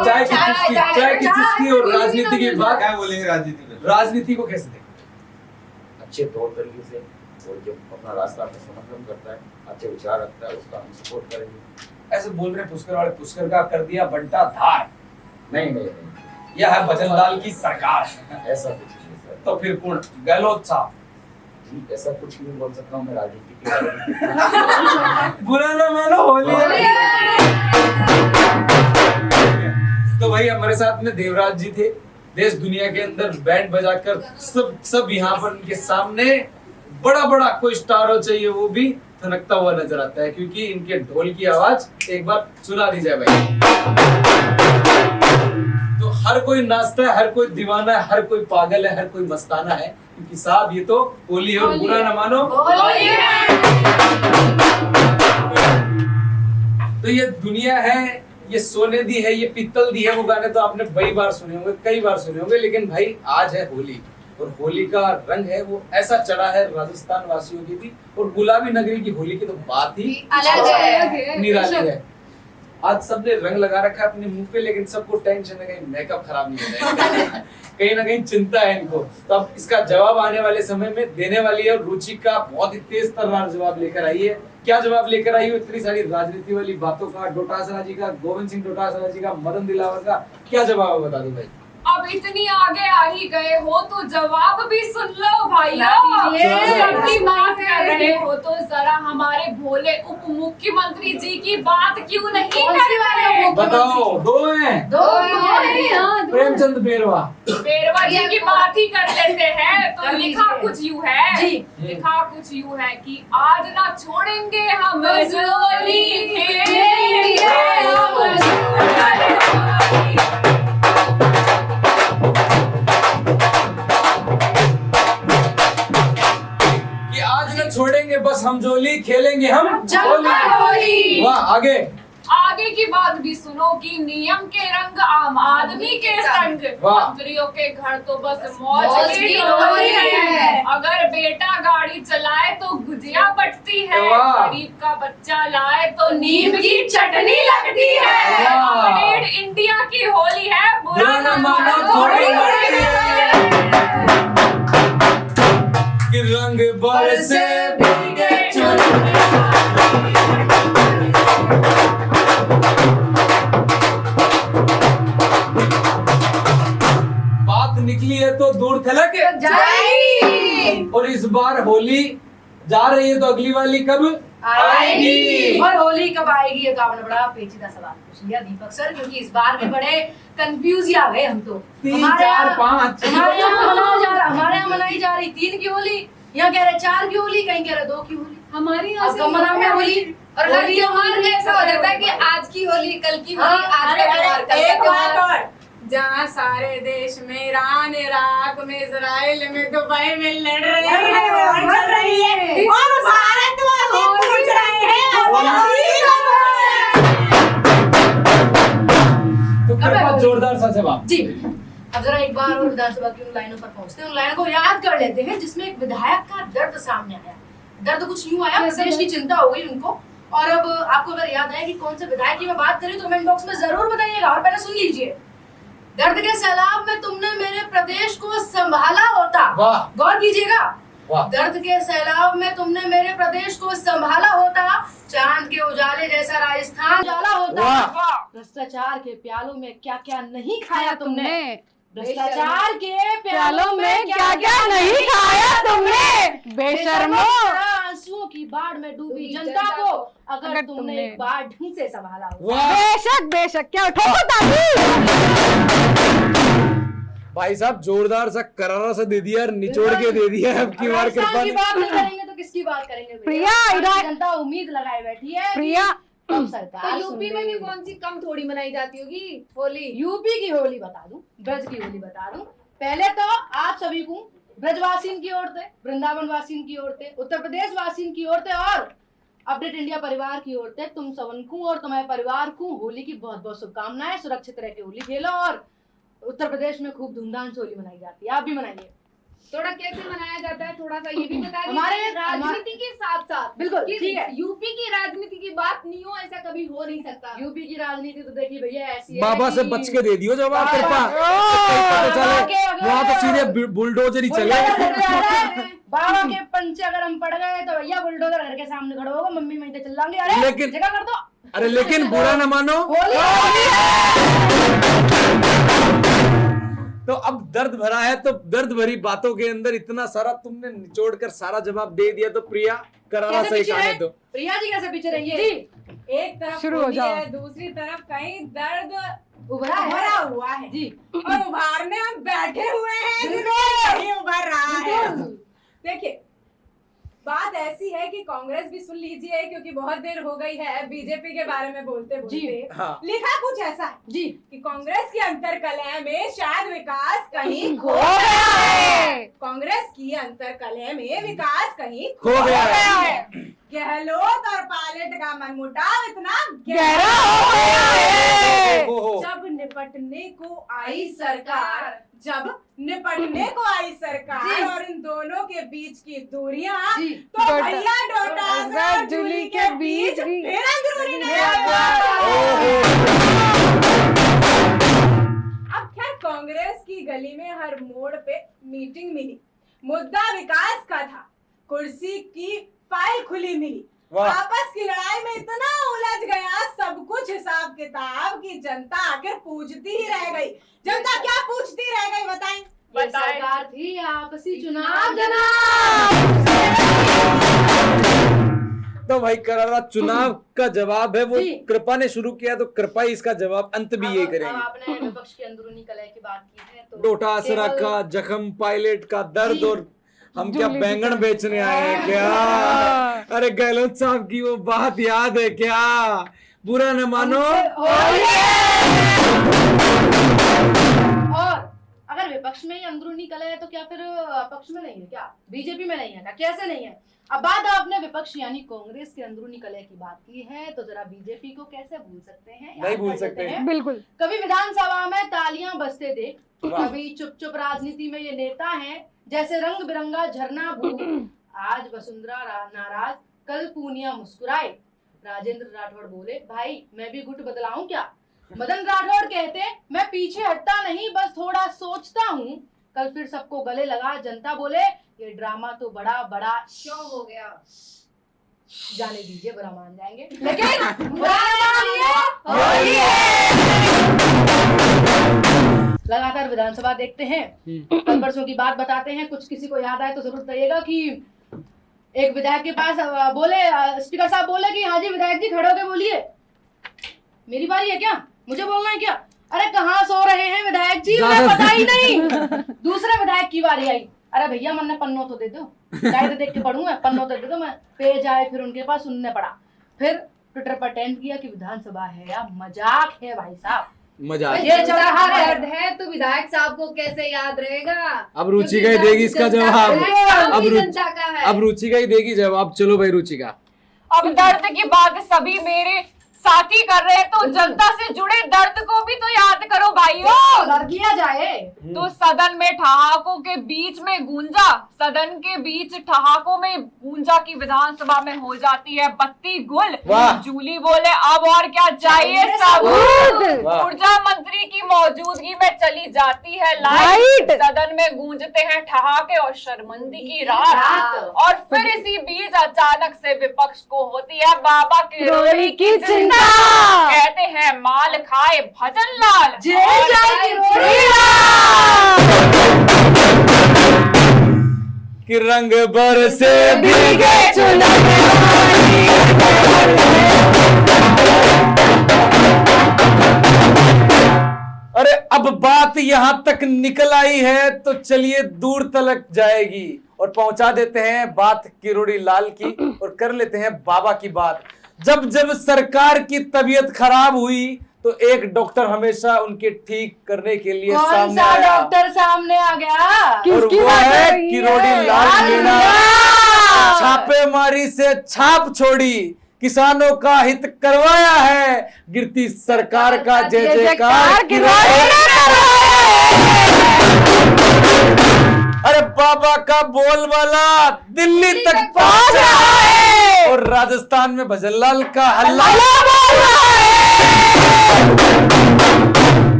चाय की चुस्की और राजनीति की बात। क्या बोलेंगे राजनीति में? राजनीति को कैसे देखें? अच्छे तौर तरीके से, और जब अपना रास्ता अपने समर्थन करता है, अच्छे विचार रखता है, उसका हम सपोर्ट करेंगे। ऐसे बोल रहे पुष्कर वाले, पुष्कर का कर दिया बंटा धार। नहीं नहीं नहीं, यह है भजनलाल की सरकार। ऐसा कुछ नहीं सर। तो फिर कौन? गहलोत साहब। जी ऐसा कुछ नहीं बोल सकता हूँ मैं राजनीति के बारे में। बुरा ना मानो होली तो भाई हमारे साथ में देवराज जी थे। देश दुनिया के अंदर बैंड बजाकर सब यहाँ पर उनके सामने बड़ा बड़ा कोई स्टार हो चाहिए वो भी थनकता हुआ नजर आता है, क्योंकि इनके ढोल की आवाज एक बार सुना दी जाए भाई। तो हर कोई नाचता है, हर कोई दीवाना है, हर कोई पागल है, हर कोई मस्ताना है, क्योंकि साहब ये तो होली है और बुरा ना मानो होली है। तो ये दुनिया है, ये सोने दी है, ये पित्तल दी है, वो गाने तो आपने कई बार सुने होंगे, कई बार सुने होंगे। लेकिन भाई आज है होली और होली का रंग है वो ऐसा चढ़ा है राजस्थान वासियों की भी, और गुलाबी नगरी की होली की तो बात ही अलग है। निराली है। आज सबने रंग लगा रखा है अपने मुंह पे, लेकिन सबको टेंशन है कहीं मेकअप खराब नहीं हो जाएगा। कहीं ना कहीं चिंता है इनको। तो अब इसका जवाब आने वाले समय में देने वाली है, और रुचिका बहुत ही तेज तर्रार जवाब लेकर आई है। क्या जवाब लेकर आई है? इतनी सारी राजनीति वाली बातों का, डोटासरा जी का, गोविंद सिंह डोटासरा जी का, मदन दिलावर का क्या जवाब है बता दो भाई। अब इतनी आगे आ ही गए हो तो जवाब भी सुन लो भाई। सबकी बात कर रहे हो तो जरा हमारे भोले उप मुख्यमंत्री जी की बात क्यों नहीं कर? बताओ। दो हैं, प्रेमचंद बेरवा। बेरवा जी की बात ही कर लेते हैं। तो लिखा कुछ यूं है, जी। लिखा कुछ यूं है कि आज ना छोड़ेंगे हम होली खेलेंगे हम होली। कि आज न छोड़ेंगे बस हम जोली, खेलेंगे हम जमकर होली। वाह आगे। आगे की बात भी सुनो कि नियम के रंग आम आदमी के संग। वाह। मंत्रियों के घर तो बस मौज मौज की की डोरी डोरी है। है। अगर बेटा गाड़ी चलाए तो गुजिया बटती है, वाह। गरीब का बच्चा लाए तो नीम की चटनी लगती है। वाह। अपडेट इंडिया की होली है, बुरा न मानो थोड़ी थोड़ी लगती है। कि रंग बरसे भीगे बात निकली है तो दूर थलक जाएगी। और इस बार होली जा रही है तो अगली वाली कब आएगी? और होली कब आएगी ये तो आपने बड़ा पेचीदा सवाल पूछ लिया दीपक सर, क्योंकि इस बार भी बड़े कंफ्यूज आ गए हम तो। 3, 4, 5 हमारे यहाँ मनाई जा रही 3 की होली, यहाँ कह रहे 4 की होली, कहीं कह रहे 2 की होली। हमारी यहाँ अब से कब मनाओगे होली? और हर त्योहार में ऐसा हो जाता है कि आज की होली कल की होली, आज का त्योहार कल का एक बात त्योहार। और, जहाँ सारे देश में ईरान, इराक में, इजराइल में, दुबई में लड़ रही है और चल रही है, और भारत वाले पूछ रहे हैं होली कब है? तो कृपा जोरदार सा जवाब। जी, अब जरा एक बार और विधानसभा की उन लाइनों पर पहुंचते हैं, उन लाइनों को याद कर लेते हैं जिसमें एक विधायक का दर्द सामने आया। दर्द कुछ यूं आया, प्रदेश की चिंता हो गई उनको। और अब आपको अगर याद आए कि कौन से विधायक की मैं बात करी तो कमेंट बॉक्स में जरूर बताइएगा। और पहले सुन लीजिए, दर्द के सैलाब में तुमने मेरे प्रदेश को संभाला होता। वाह। गौर कीजिएगा, वाह। दर्द के सैलाब में तुमने मेरे प्रदेश को संभाला होता, चांद के उजाले जैसा राजस्थान उजाला होता। भ्रष्टाचार के प्यालों में क्या क्या नहीं खाया तुमने, भ्रष्टाचार के प्यालों में क्या क्या नहीं खाया तुमने, बेशर्मो। आंसुओं की बाढ़ में डूबी जनता को अगर तुमने एक बार ढंग से संभाला होता। वाह। बेशक बेशक, क्या उठो भाई साहब जोरदार सा करारा सा दे दिया, निचोड़ के दे दिया। अब की बार कृपा राजस्थान की ने बात नहीं करेंगे तो किसकी बात करेंगे प्रिया, जनता उम्मीद लगाए बैठी है प्रिया। अब सरकार तो यूपी में भी सुन कौन सी कम थोड़ी मनाई जाती होगी होली। यूपी की होली बता दूं, ब्रज की होली बता दूं। पहले तो आप सभी को ब्रजवासियों की ओर से, वृंदावन वासियों की ओर से, उत्तर प्रदेश वासियों की ओर से और अपडेट इंडिया परिवार की ओर से तुम सबन को और तुम्हारे परिवार को होली की बहुत बहुत शुभकामनाएं। सुरक्षित रह के होली खेलो और उत्तर प्रदेश में खूब धूमधाम से होली मनाई जाती है, आप भी मनाइए। थोड़ा कैसे मनाया जाता है, थोड़ा सा ये भी बता दीजिए। हमारे- राजनीति के साथ साथ बिल्कुल, कि ठीक है। यूपी की राजनीति की बात नहीं हो, ऐसा कभी हो नहीं सकता। यूपी की राजनीति तो देखिए भैया ऐसी है बाबा से कि- बच के दे दियो जवाब कृपा। बाबा तो चले के वहाँ तो सीधे बुलडोजर ही चले। बाबा के पंचे अगर हम पड़ गए तो भैया बुलडोजर घर के सामने खड़ा होगा, मम्मी वहीं से चिल्लाएंगे, अरे लेकिन- जगह कर दो। अरे लेकिन बुरा न मानो तो अब दर्द भरा है, तो दर्द भरी बातों के अंदर इतना सारा तुमने निचोड़ कर सारा जवाब दे दिया, तो प्रिया करारा कैसे सही पीछे कहने रहे? दो। प्रिया जी कैसे पीछे रहिए? एक तरफ शुरू हो होली जाओ। है, दूसरी तरफ कहीं दर्द उभरा उभरा है हुआ है जी, और उभारने हम बैठे हुए हैं जिससे नहीं उभर रहा है। देखिए, बात ऐसी है कि कांग्रेस भी सुन लीजिए, क्योंकि बहुत देर हो गई है बीजेपी के बारे में बोलते बोलते। हाँ। लिखा कुछ ऐसा है जी कि कांग्रेस की अंतरकलह में शायद विकास कहीं खो गया है। कांग्रेस की अंतरकलह में विकास कहीं खो गया है। गहलोत और पायलट का मनमुटाव इतना गहरा हो गया है। ओहो। जब निपटने को आई सरकार, जब निपटने को आई सरकार और इन दोनों के बीच की दूरियां, जी। तो भैया डोटासरा और जूली के बीच फिर अंदरूनी अब खैर कांग्रेस की गली में हर मोड़ पे मीटिंग मिली, मुद्दा विकास का था, कुर्सी की फाइल खुली मिली। वाह। आपस की लड़ाई में इतना उलझ गया सब कुछ हिसाब किताब की जनता आखिर पूछती ही रह गई। जनता क्या पूछती रह गई बताएं? ये सरकार थी आपसी चुनाव जनाब। तो भाई करारा चुनाव का जवाब है वो, जी। कृपा ने शुरू किया तो कृपा ही इसका जवाब अंत भी यही अब करेंगे। आपने विपक्ष की अंदरूनी कलह की बात की है तो डोटासरा केवल- का जख्म, पायलट का दर्द, जी। और हम क्या बैंगन बेचने आए हैं क्या? अरे गहलोत साहब की वो बात याद है क्या? बुरा न मानो और अगर विपक्ष में ही अंदरूनी कलह है तो क्या फिर पक्ष में नहीं है क्या, बीजेपी में नहीं है क्या, कैसे नहीं है? अब बात आपने विपक्ष यानी कांग्रेस के अंदरूनी कलह की बात की है, तो जरा बीजेपी को कैसे भूल सकते हैं? नहीं भूल सकते हैं। बिल्कुल। कभी विधानसभा में तालियां बजते देख, कभी चुप चुप राजनीति में ये नेता हैं जैसे रंग बिरंगा झरना भूल। आज वसुंधरा नाराज, कल पूनिया मुस्कुराए। राजेंद्र राठौड़ बोले, भाई मैं भी गुट बदलाऊं क्या? मदन राठौड़ कहते, मैं पीछे हटता नहीं, बस थोड़ा सोचता हूँ। कल फिर सबको गले लगा। जनता बोले, ये ड्रामा तो बड़ा बड़ा शो हो गया। जाने दीजिए, बुरा मान जाएंगे, लेकिन बुरा मानिए। लगातार विधानसभा देखते हैं, कल परसों की बात बताते हैं। कुछ किसी को याद आए तो जरूर बताइएगा कि एक विधायक के पास बोले, स्पीकर साहब बोले कि हाँ जी विधायक जी खड़े होके बोलिए। मेरी बारी है क्या, मुझे बोलना है क्या? अरे कहाँ सो रहे हैं विधायक जी, उन्हें पता ही नहीं। दूसरे विधायक की बारी आई, अरे भैया मन पन्नो तो दे दो, डायरेक्ट देख के पढ़ूंगा, पन्नो तो दे दो। मैं पेज आए फिर उनके पास, उनने पढ़ा, फिर ट्विटर पर टेंट किया कि विधानसभा है या मजाक है भाई साहब, मजाक ये चल रहा है। दर्द है तो विधायक साहब को कैसे याद रहेगा? अब रुचिका ही देगी इसका जवाब। अब जनता का है। अब रुचिका ही देगी जवाब। चलो भाई रुचिका। अब दर्द की बात सभी मेरे साथी कर रहे हैं, तो जनता से जुड़े दर्द को भी तो याद करो भाइयों। लड़ किया जाए तो सदन में ठहाकों के बीच में गूंजा, सदन के बीच ठहाकों में गूंजा की विधानसभा में हो जाती है बत्ती गुल। जूली बोले, अब और क्या चाहिए सबूत। ऊर्जा मंत्री की मौजूदगी में चली जाती है लाइट, सदन में गूंजते हैं ठहाके और शर्मिंदगी की रात। और फिर इसी बीच अचानक से विपक्ष को होती है बाबा किरोड़ी की चिंता। कहते हैं माल खाए भजन लाल, जेल जाए कि रंग बरसे भीगे अरे अब बात यहाँ तक निकल आई है तो चलिए दूर तलक जाएगी और पहुंचा देते हैं बात किरोड़ी लाल की और कर लेते हैं बाबा की बात। जब जब सरकार की तबीयत खराब हुई तो एक डॉक्टर हमेशा उनके ठीक करने के लिए सामने आया। डॉक्टर सामने आ गया? और वो है किरोड़ी लाल मीणा। छापेमारी से छाप छोड़ी, किसानों का हित करवाया है, गिरती सरकार का जय जयकार अरे बाबा का बोलबाला दिल्ली तक पहुंच रहा है और राजस्थान में भजनलाल का हल्ला बोल रहा है।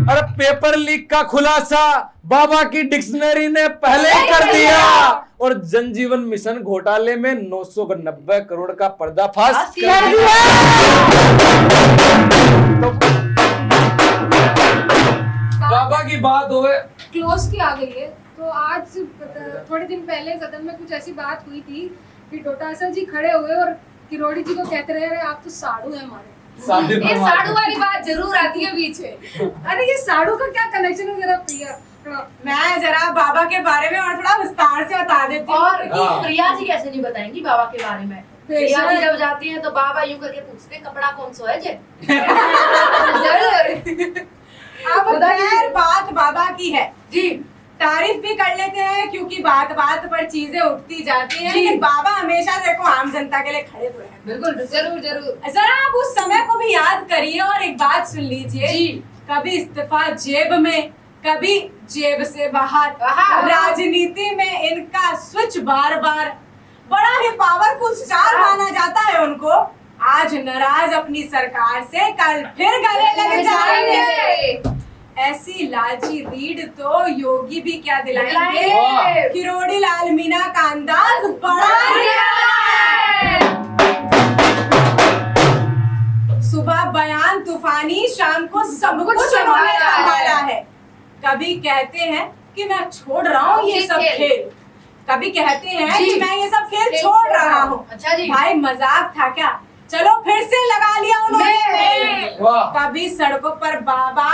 अरे पेपर लीक का खुलासा बाबा की डिक्शनरी ने पहले ही कर दिया और जनजीवन मिशन घोटाले में 990 करोड़ का पर्दाफाश कर दिया। तो बाबा की बात हो क्लोज की आ गई है। तो आज थोड़े दिन पहले सदन में कुछ ऐसी बात हुई थी कि डोटासर जी खड़े हुए और किरोड़ी जी को कहते रहे, आप तो साधु हैं हमारे। ये साधु वाली बात जरूर आती है बीच में। अरे ये साधु का क्या कनेक्शन है, जरा प्रिया मैं जरा बाबा के बारे में और थोड़ा विस्तार से बता देती हूँ। और प्रिया जी कैसे नहीं बताएंगी बाबा के बारे में? प्रिया जी जब जाती हैं तो बाबा यूं करके पूछते हैं, कपड़ा कौन सा है जे? अब खैर बात बाबा की है जी, तारीफ भी कर लेते हैं क्योंकि बात बात पर चीजें उठती जाती हैं, लेकिन बाबा हमेशा देखो आम जनता के लिए खड़े हुए हैं। बिल्कुल जरूर जरूर। जरा आप उस समय को भी याद करिए और एक बात सुन लीजिए, कभी इस्तीफा जेब में, कभी जेब से बाहर, राजनीति में इनका स्विच बार बार, बड़ा ही पावरफुल स्टार माना जाता है उनको। आज नाराज अपनी सरकार से, कल फिर गले लग जाएंगे। ऐसी लालची रीड तो योगी भी क्या दिलाएंगे। किरोड़ी लाल मीणा का अंदाज बड़ा है। सुबह बयान तूफानी, शाम को सब कुछ संभाला है। कभी कहते हैं कि मैं छोड़ रहा हूँ ये सब खेल, कभी कहते हैं कि मैं ये सब खेल छोड़ रहा हूँ। अच्छा जी, भाई मजाक था क्या? चलो फिर से लगा लिया उन्होंने। कभी सड़कों पर बाबा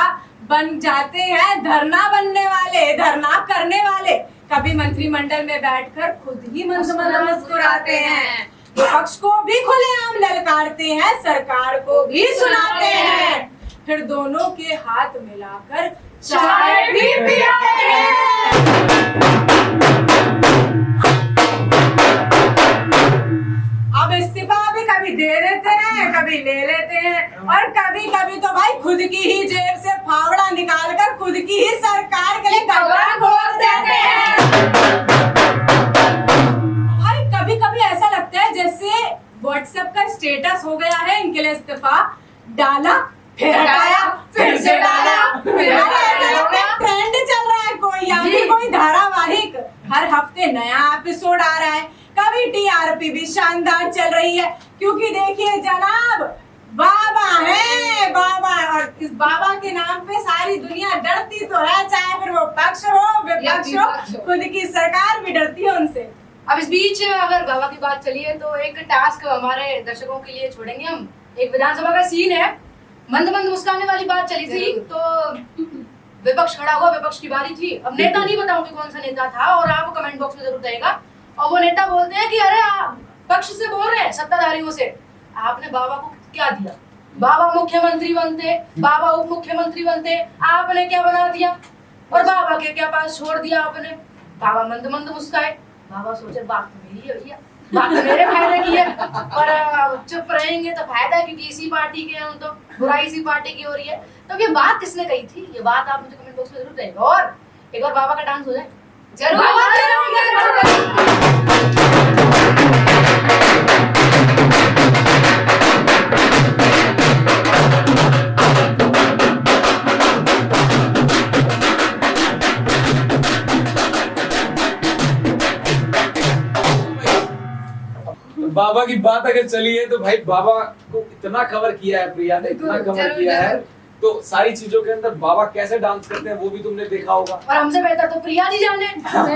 बन जाते हैं धरना बनने वाले, धरना करने वाले। कभी मंत्रिमंडल में बैठकर खुद ही मुस्कुराते हैं, विपक्ष को भी खुलेआम ललकारते हैं, सरकार को भी सुनाते हैं, फिर दोनों के हाथ मिलाकर चाय भी पिलाते हैं। की ही सरकार के लिए गड्ढा खोद देते हैं। भाई कभी कभी ऐसा लगता है जैसे व्हाट्सएप का स्टेटस हो गया है इनके लिए इस्तीफा, डाला फिर हटाया फिर से डाला, ऐसा लगता है ट्रेंड चल रहा है कोई, या फिर कोई धारावाहिक। हर हफ्ते नया एपिसोड आ रहा है, कभी टीआरपी भी शानदार चल रही है, क्योंकि देखिए जनाब बाबा है बाबा, और इस बाबा के नाम पे सारी दुनिया डरती तो है, चाहे फिर वो पक्ष हो विपक्ष हो, खुद की सरकार भी डरती है उनसे। अब इस बीच अगर बाबा की बात चली है तो एक टास्क हमारे दर्शकों के लिए छोड़ेंगे हम। एक विधानसभा का सीन है, मंद मंद मुस्काने वाली बात चली थी, तो विपक्ष खड़ा हुआ, विपक्ष की बारी थी। अब नेता नहीं बताऊंगी कौन सा नेता था, और आपको कमेंट बॉक्स में जरूर देगा। और वो नेता बोलते हैं कि अरे आप पक्ष से बोल रहे हैं, सत्ताधारियों से, आपने बाबा को क्या दिया? बाबा मुख्यमंत्री बनते, बाबा उप मुख्यमंत्री बनते, आपने क्या बना दिया? और बाबा के क्या पास छोड़ दिया आपने? बाबा मंद मंद मुस्काए। बाबा सोचे बात तो मेरी है भैया, बात तो मेरे फायदे की है, और चुप रहेंगे तो फायदा है, क्योंकि इसी पार्टी के हम, तो बुराई इसी पार्टी की हो रही है। तो ये बात किसने कही थी? ये बात आप मुझे कमेंट बॉक्स में जरूर देंगे। और एक बार बाबा का डांस हो जाए, जरूर बाबा की बात अगर चली है तो भाई बाबा को इतना कवर किया है प्रिया ने, इतना कवर किया है, तो सारी चीजों के अंदर बाबा कैसे डांस करते हैं वो भी तुमने देखा होगा। और हमसे बेहतर तो प्रिया जी जाने। चलिए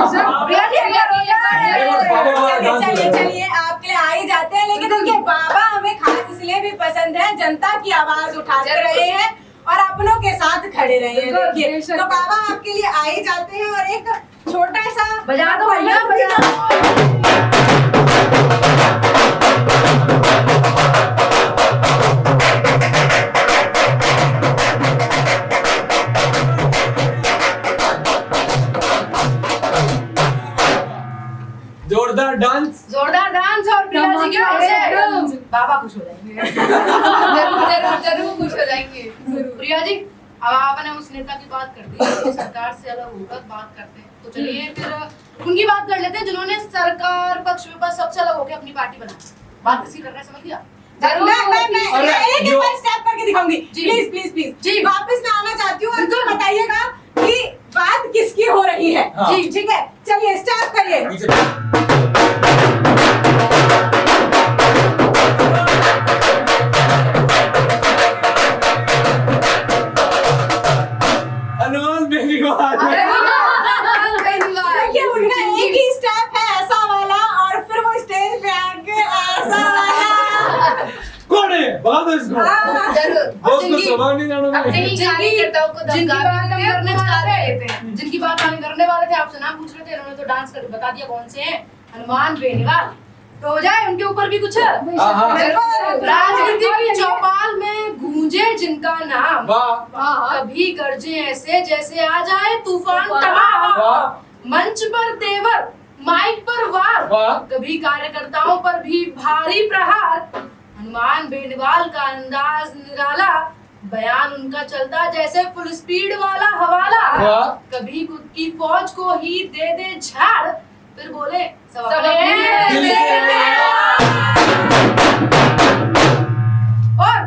चलिए आपके लिए आ ही जाते हैं, लेकिन देखिए बाबा हमें खास इसलिए भी पसंद है, जनता की आवाज उठाते रहे हैं और अपनों के साथ खड़े रहे हैं। देखिए तो बाबा आपके लिए आ ही जाते हैं, और एक छोटा सा बजा दो भैया, बजा। जोरदार डांस, जोरदार डांस, और प्रिया जी की वजह से बाबा खुश हो जाएंगे। जरूर खुश हो जाएंगे। प्रिया जी, अब आपने उस नेता की बात कर दी, सरकार से अलग होकर बात करते हैं, तो चलिए फिर उनकी बात कर लेते हैं जिन्होंने सरकार पक्ष विपक्ष सबसे अलग होकर अपनी पार्टी बनाई। बात किसी कर रहे हैं, समझ लिया? मैं एक बार स्टेप करके दिखाऊंगी। प्लीज प्लीज प्लीज जी, वापस मैं आना चाहती हूँ, उनको बताइएगा कि बात किसकी हो रही है। जी ठीक है, चलिए स्टार्ट करिए। हनुमान बेबी को हाथ में। देखिए उनका एक ही स्टेप है ऐसा वाला, और फिर वो स्टेज पे आके ऐसा वाला। कौन है? बता दो इसको। जरूर। वो उसको स्वभाव नहीं जानूंगा। अपने ही कार्यकर्ताओं को जिनकी बात हम धमका करने के वाले लेते हैं। थे, जिनकी बात हम करने वाले थे, आपसे नाम पूछ रहे थे, इन्होंने तो डांस करके बता दिया कौन से हैं। हनुमान बेनीवाल। तो हो जाए उनके ऊपर भी कुछ। राजनीति की चौपाल में गूंजे जिनका नाम, वाह कभी गरजे ऐसे जैसे आ जाए तूफान तबाह, वाह मंच पर तेवर, माइक पर वार, वाह। कभी कार्यकर्ताओं पर भी भारी प्रहार। हनुमान बेनीवाल का अंदाज निराला, बयान उनका चलता जैसे फुल स्पीड वाला हवाला। वाह। कभी खुद की फौज को ही दे दे झाड़, फिर बोले सब अपने दिल से। और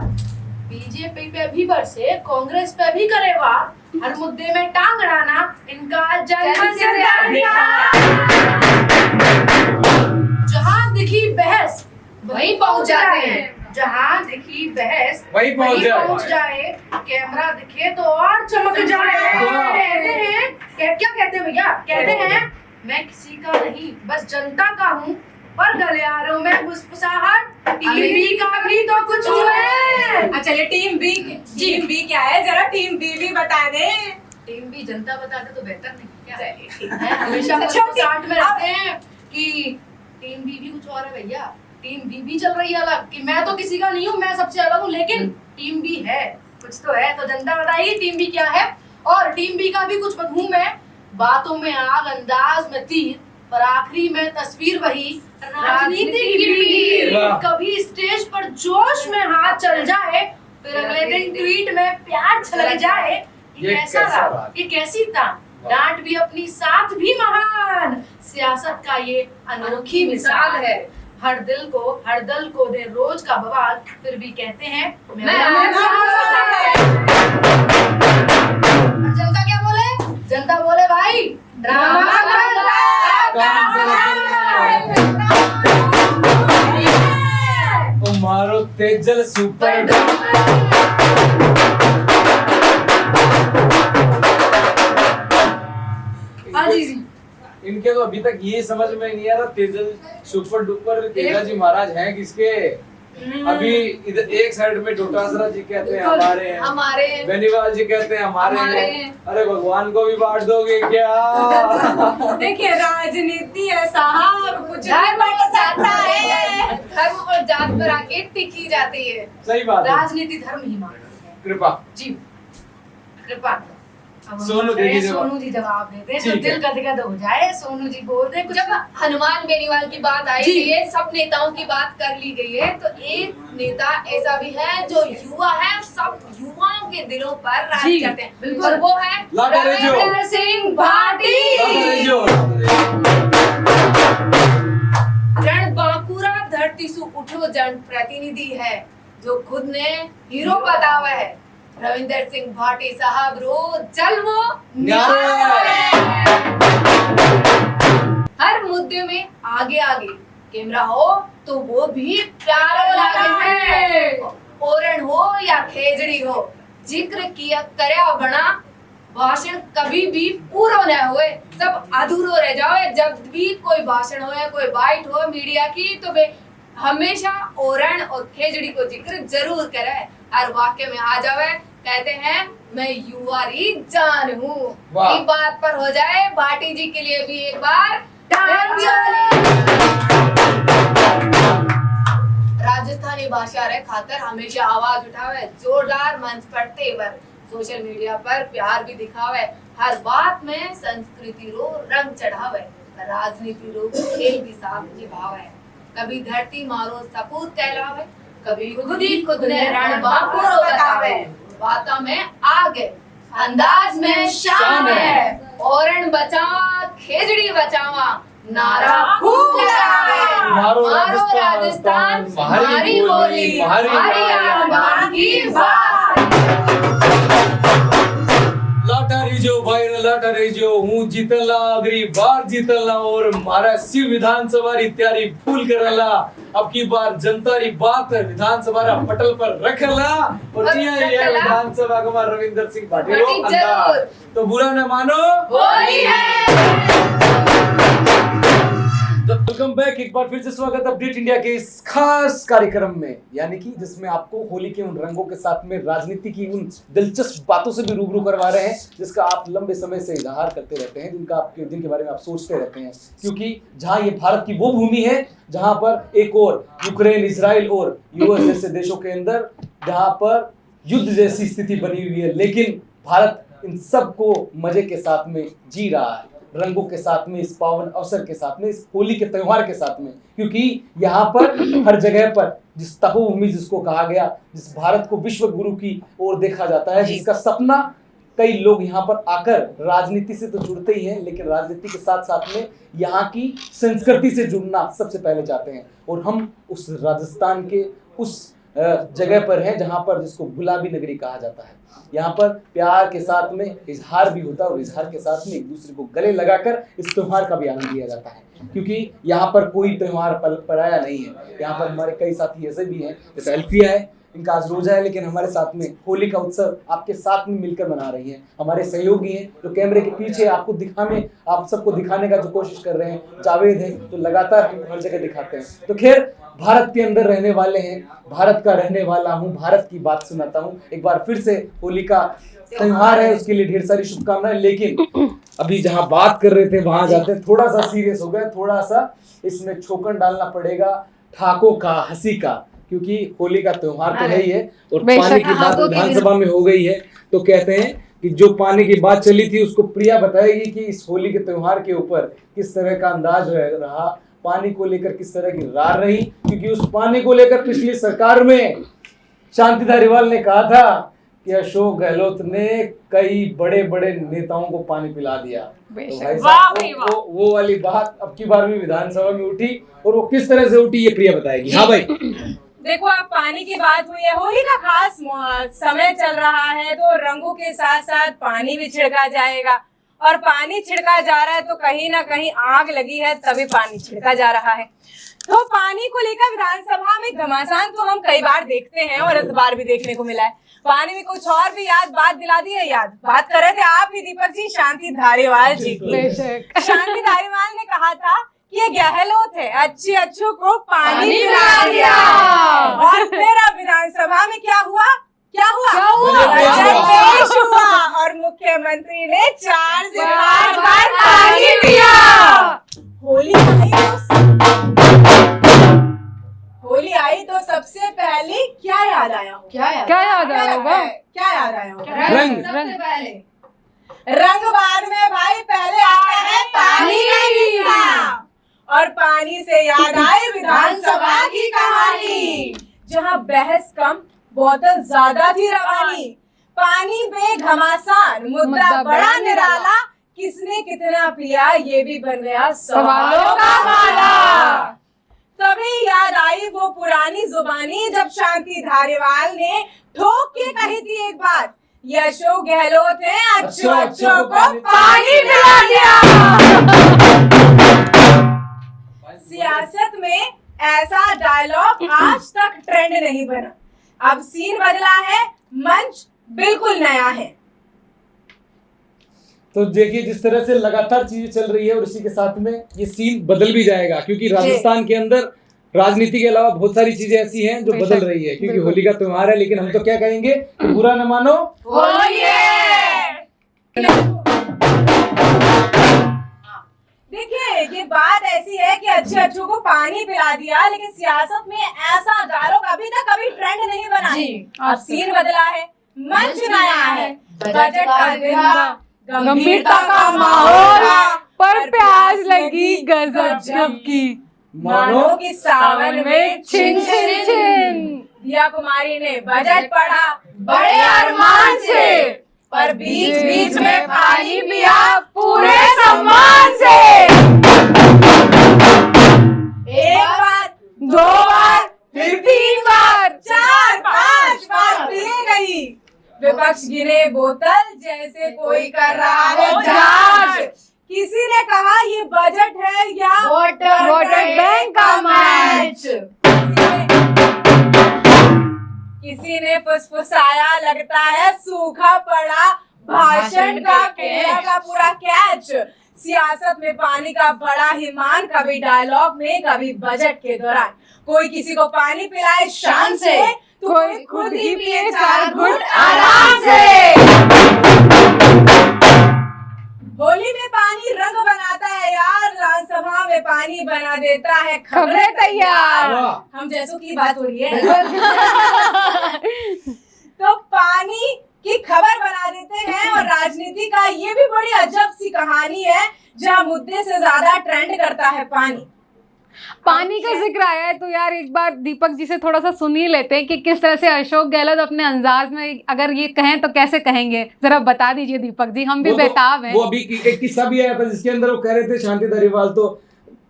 बीजेपी पे भी बरसे, कांग्रेस पे भी करे वार, हर मुद्दे में टांग अड़ाना इनका जन्म सिद्ध। जहां दिखी बहस वहीं पहुंच जाते हैं। जहां दिखी बहस वहीं पहुंच जाए, कैमरा दिखे तो और चमक जाए। कहते हैं क्या कहते हैं भैया? कहते हैं मैं किसी का नहीं बस जनता का हूँ, पर गलियारों में फुसफुसाहट, टीम बी का भी तो कुछ है। अच्छा चलिए टीम बी क्या है, जरा टीम बी भी बता दे। टीम बी जनता बता दे तो बेहतर नहीं क्या? चलिए हमेशा अच्छा, फुसफुसाहट में रहते हैं कि टीम बी भी कुछ और है भैया। टीम बी भी चल रही है अलग, कि मैं तो किसी का नहीं हूँ, मैं सबसे अलग हूँ, लेकिन टीम बी है, कुछ तो है। तो जनता बताइए टीम बी क्या है। और टीम बी का भी कुछ मधुम है, बातों में आग, अंदाज में तीर, पर आखिरी में तस्वीर वही राजनीति की भीड़। कभी स्टेज पर जोश में हाथ चल जाए, फिर अगले दिन ट्वीट में प्यार छलक जाए। ये कैसा कैसा राग, राग? ये कैसी तान, डांट भी अपनी साथ भी महान, सियासत का ये अनोखी मिसाल है। हर दल को दे रोज का बवाल, फिर भी कहते हैं मैं जनता क्या बोले? जनता बोले भाई ड्रामा मारो तेजल सुपर हाँ जी जी। इनके तो अभी तक ये समझ में नहीं आ रहा तेजल सुपर डुपर तेजा जी महाराज हैं किसके। अभी इधर एक साइड में डोटासरा जी कहते हैं हमारे हैं, हमारे बेनीवाल जी कहते हैं हमारे हमारे हैं। हैं। अरे भगवान को भी बांट दोगे क्या? देखिए राजनीति है साहब, कुछ भी धर्म बढ़ और सकता है। धर्म और जात पर आके टिकी जाती है। सही बात है। राजनीति धर्म ही मानती है कृपा जी, कृपा। अब हम सोनू कह रहे हैं, देगी जवाब। सोनू जी जवाब देते हैं तो ठीक है। दिल गदगद हो जाए। सोनू जी बोल रहे कुछ। जब हनुमान बेनीवाल की बात आई जी। गई है, सब नेताओं की बात कर ली गई है, तो एक नेता ऐसा भी है जो युवा है, सब युवाओं के दिलों पर राज जी, करते हैं, बिल्कुल। और वो है लाडा रेडियो। रविंद्र सिंह भाटी। रण बांकुरा धरती सु उठो जन प्रतिनिधि है, जो खुद ने हीरो बतावा है। रविंद्र सिंह भाटी साहब रो जलवो न्यारो है। हर मुद्दे में आगे आगे कैमरा हो तो वो भी प्यारो लागे है। ओरण हो या खेजड़ी हो, जिक्र किया करया बना भाषण कभी भी पूरा न हुए, सब अधूरो रह जाओ। जब भी कोई भाषण हो या कोई बाइट हो मीडिया की, तो वे हमेशा ओरण और खेजड़ी को जिक्र जरूर करे। हर वाक्य में आ जावे, कहते हैं मैं युवारी जान हूँ। वाह। इस बात पर हो जाए भाटी जी के लिए भी एक बार राजस्थानी भाषा रे खातर हमेशा आवाज उठावे, जोरदार मंच पर तेवर, सोशल मीडिया पर प्यार भी दिखावे, हर बात में संस्कृति रो रंग चढ़ावे, राजनीति रो खेल भी साथ निभावे। कभी धरती मारो सपूत कहलावे, कभी खुद ने रण बांकुरो बतावे। बातों में आगे, अंदाज में शान है, ओरण बचावा खेजड़ी बचावा, नारा खूब लगावे। मारो राजस्थान, हमारी बोली, हमारी आन की बात। लाटा रेजो भाई लाटा रेजो हूँ जीतला अगली बार जीतला और मारा शिव विधानसभा री तैयारी फूल करला। अब की बार जनता री बात विधानसभा रा पटल पर रखला और ये विधानसभा का रविंद्र सिंह भाटी रो भाटी अंदाज। जरूर। तो बुरा न मानो होली है। वेलकम बैक, एक बार फिर से स्वागत अपडेट इंडिया के इस खास कार्यक्रम में, यानी कि जिसमें आपको होली के उन रंगों के साथ में राजनीति की उन दिलचस्प बातों से भी रूबरू करवा रहे हैं जिसका आप लंबे समय से इजहार करते रहते हैं, जिनके बारे में आप सोचते रहते हैं। क्योंकि जहां ये भारत की वो भूमि है जहां पर एक और यूक्रेन, इजराइल और यूएस जैसे देशों के अंदर जहां पर युद्ध जैसी स्थिति बनी हुई है, लेकिन भारत इन सबको मजे के साथ में जी रहा है, रंगों के साथ में, इस पावन अवसर के साथ में, इस होली के त्योहार के साथ में। क्योंकि यहाँ पर हर जगह पर जिस तपोभूमि जिसको कहा गया, जिस भारत को विश्व गुरु की ओर देखा जाता है, जिसका सपना कई लोग यहाँ पर आकर राजनीति से तो जुड़ते ही हैं, लेकिन राजनीति के साथ साथ में यहाँ की संस्कृति से जुड़ना सबसे पहले चाहते हैं। और हम उस राजस्थान के उस जगह पर है जहां पर जिसको गुलाबी नगरी कहा जाता है। यहाँ पर प्यार के साथ में इजहार भी होता है और इजहार के साथ में एक दूसरे को गले लगाकर इस त्योहार का भी आनंद लिया जाता है। क्योंकि यहाँ पर कोई त्योहार पराया नहीं है। यहाँ पर हमारे कई साथी ऐसे भी हैं, जैसे अल्फिया है, इनका आज रोजा है, लेकिन हमारे साथ में होली का उत्सव आपके साथ में मिलकर मना रही हैं। हमारे सहयोगी हैं जो कैमरे के पीछे आप सबको दिखाने का जो कोशिश कर रहे हैं, जावेद है जो लगातार हमको हर जगह दिखाते हैं। तो खैर, भारत के अंदर रहने वाले हैं, भारत का रहने वाला हूँ, भारत की बात सुनाता हूँ। एक बार फिर से होली का त्योहार है, उसके लिए ढेर सारी शुभकामनाएं। लेकिन अभी जहाँ बात कर रहे थे वहां जाते हैं, थोड़ा सा सीरियस हो गया, थोड़ा सा इसमें छोकन डालना पड़ेगा ठाकों का, हंसी का, क्योंकि होली का त्योहार तो है ही है और पानी की बात विधानसभा में हो गई है। तो कहते हैं कि जो पानी की बात चली थी उसको प्रिया बताएगी कि इस होली के त्योहार के ऊपर किस तरह का अंदाज रहा, पानी को लेकर किस तरह की रार रही। क्योंकि उस पानी को लेकर पिछली सरकार में शांति धारीवाल ने कहा था कि कि अशोक गहलोत ने कई बड़े बड़े नेताओं को पानी पिला दिया। तो भाई वाह साहब भाई वाह। वो वाली बात अब की बार भी विधानसभा में उठी और वो किस तरह से उठी ये प्रिया बताएगी। हाँ भाई। देखो, अब पानी की बात हुई है, होली का खास समय चल रहा है, तो रंगों के साथ साथ पानी भी छिड़का जाएगा। और पानी छिड़का जा रहा है तो कहीं ना कहीं आग लगी है, तभी पानी छिड़का जा रहा है। तो पानी को लेकर विधानसभा में घमासान तो हम कई बार देखते हैं और इस बार भी देखने को मिला है। पानी में कुछ और भी बात दिला दी है याद। बात कर रहे थे आप ही दीपक जी, शांति धारीवाल जी की। शांति धारीवाल ने कहा था ये गहलोत है, अच्छू को पानी पिला दिया। और फिर अब विधानसभा में क्या हुआ? बजट पेश हुआ और मुख्यमंत्री ने 4 से 5 बार पानी पिया। होली आई तो सबसे पहले क्या याद आया होगा? क्या याद आया होगा? रंग। सबसे पहले रंग बाद में भाई, पहले आता है पानी का। और पानी से याद आई विधानसभा की कहानी, जहाँ बहस कम बोतल ज्यादा थी रवानी। पानी पे घमासान, मुद्दा बड़ा निराला, किसने कितना पिया ये भी बन गया सवालों का माला। तभी याद आई वो पुरानी जुबानी, जब शांति धारीवाल ने ठोक के कही थी एक बात, ये अशोक गहलोत है, अच्छू को पानी पिला दिया। सियासत में ऐसा डायलॉग आज तक ट्रेंड नहीं बना। अब सीन बदला है, मंच बिल्कुल नया है। तो देखिए जिस तरह से लगातार चीजें चल रही है और इसी के साथ में ये सीन बदल भी जाएगा, क्योंकि राजस्थान के अंदर राजनीति के अलावा बहुत सारी चीजें ऐसी हैं जो बदल रही है, क्योंकि होली का त्योहार है। लेकिन हम तो क्या कहेंगे, बुरा न मानो देखिए, ये बात ऐसी है कि अच्छू को पानी पिला दिया, लेकिन सियासत में ऐसा डायलॉग अभी तक कभी ट्रेंड नहीं बना। अब सीन बदला है, मंच नया है, बजट का दिन था, गंभीरता का माहौल था, पर प्यास लगी गजब की, मानो कि सावन में छिन छिन छिन। दिया कुमारी ने बजट पढ़ा बड़े अरमान से, पर बीच बीच में पानी पिया पूरे सम्मान से। एक बार, 2 बार, फिर 3 बार, 4, 5 बार पिए गई। विपक्ष गिने बोतल जैसे कोई कर रहा है जांच। किसी ने कहा ये बजट है या वोटर बैंक का मैच। किसी ने फुसफुसाया लगता है सूखा पड़ा भाषण का पूरा कैच। सियासत में पानी का बड़ा ही मान, कभी डायलॉग में कभी बजट के दौरान। कोई किसी को पानी पिलाए शान से, तो कोई खुद ही पिए 4 घुट आराम से। होली में पानी रंग बनाता है यार, विधानसभा में पानी बना देता है खबरें तैयार। हम जैसों की बात हो रही है तो पानी की खबर बना देते हैं। और राजनीति का ये भी बड़ी अजब सी कहानी है, जहाँ मुद्दे से ज्यादा ट्रेंड करता है पानी का जिक्र आया है तो यार एक बार दीपक जी से थोड़ा सा सुन ही लेते हैं कि किस तरह से अशोक गहलोत अपने अंदाज में अगर ये कहें तो कैसे कहेंगे, जरा बता दीजिए दीपक जी, हम भी बेताब हैं। वो अभी एक किस्सा भी आया था जिसके अंदर वो कह रहे थे, शांति धारीवाल तो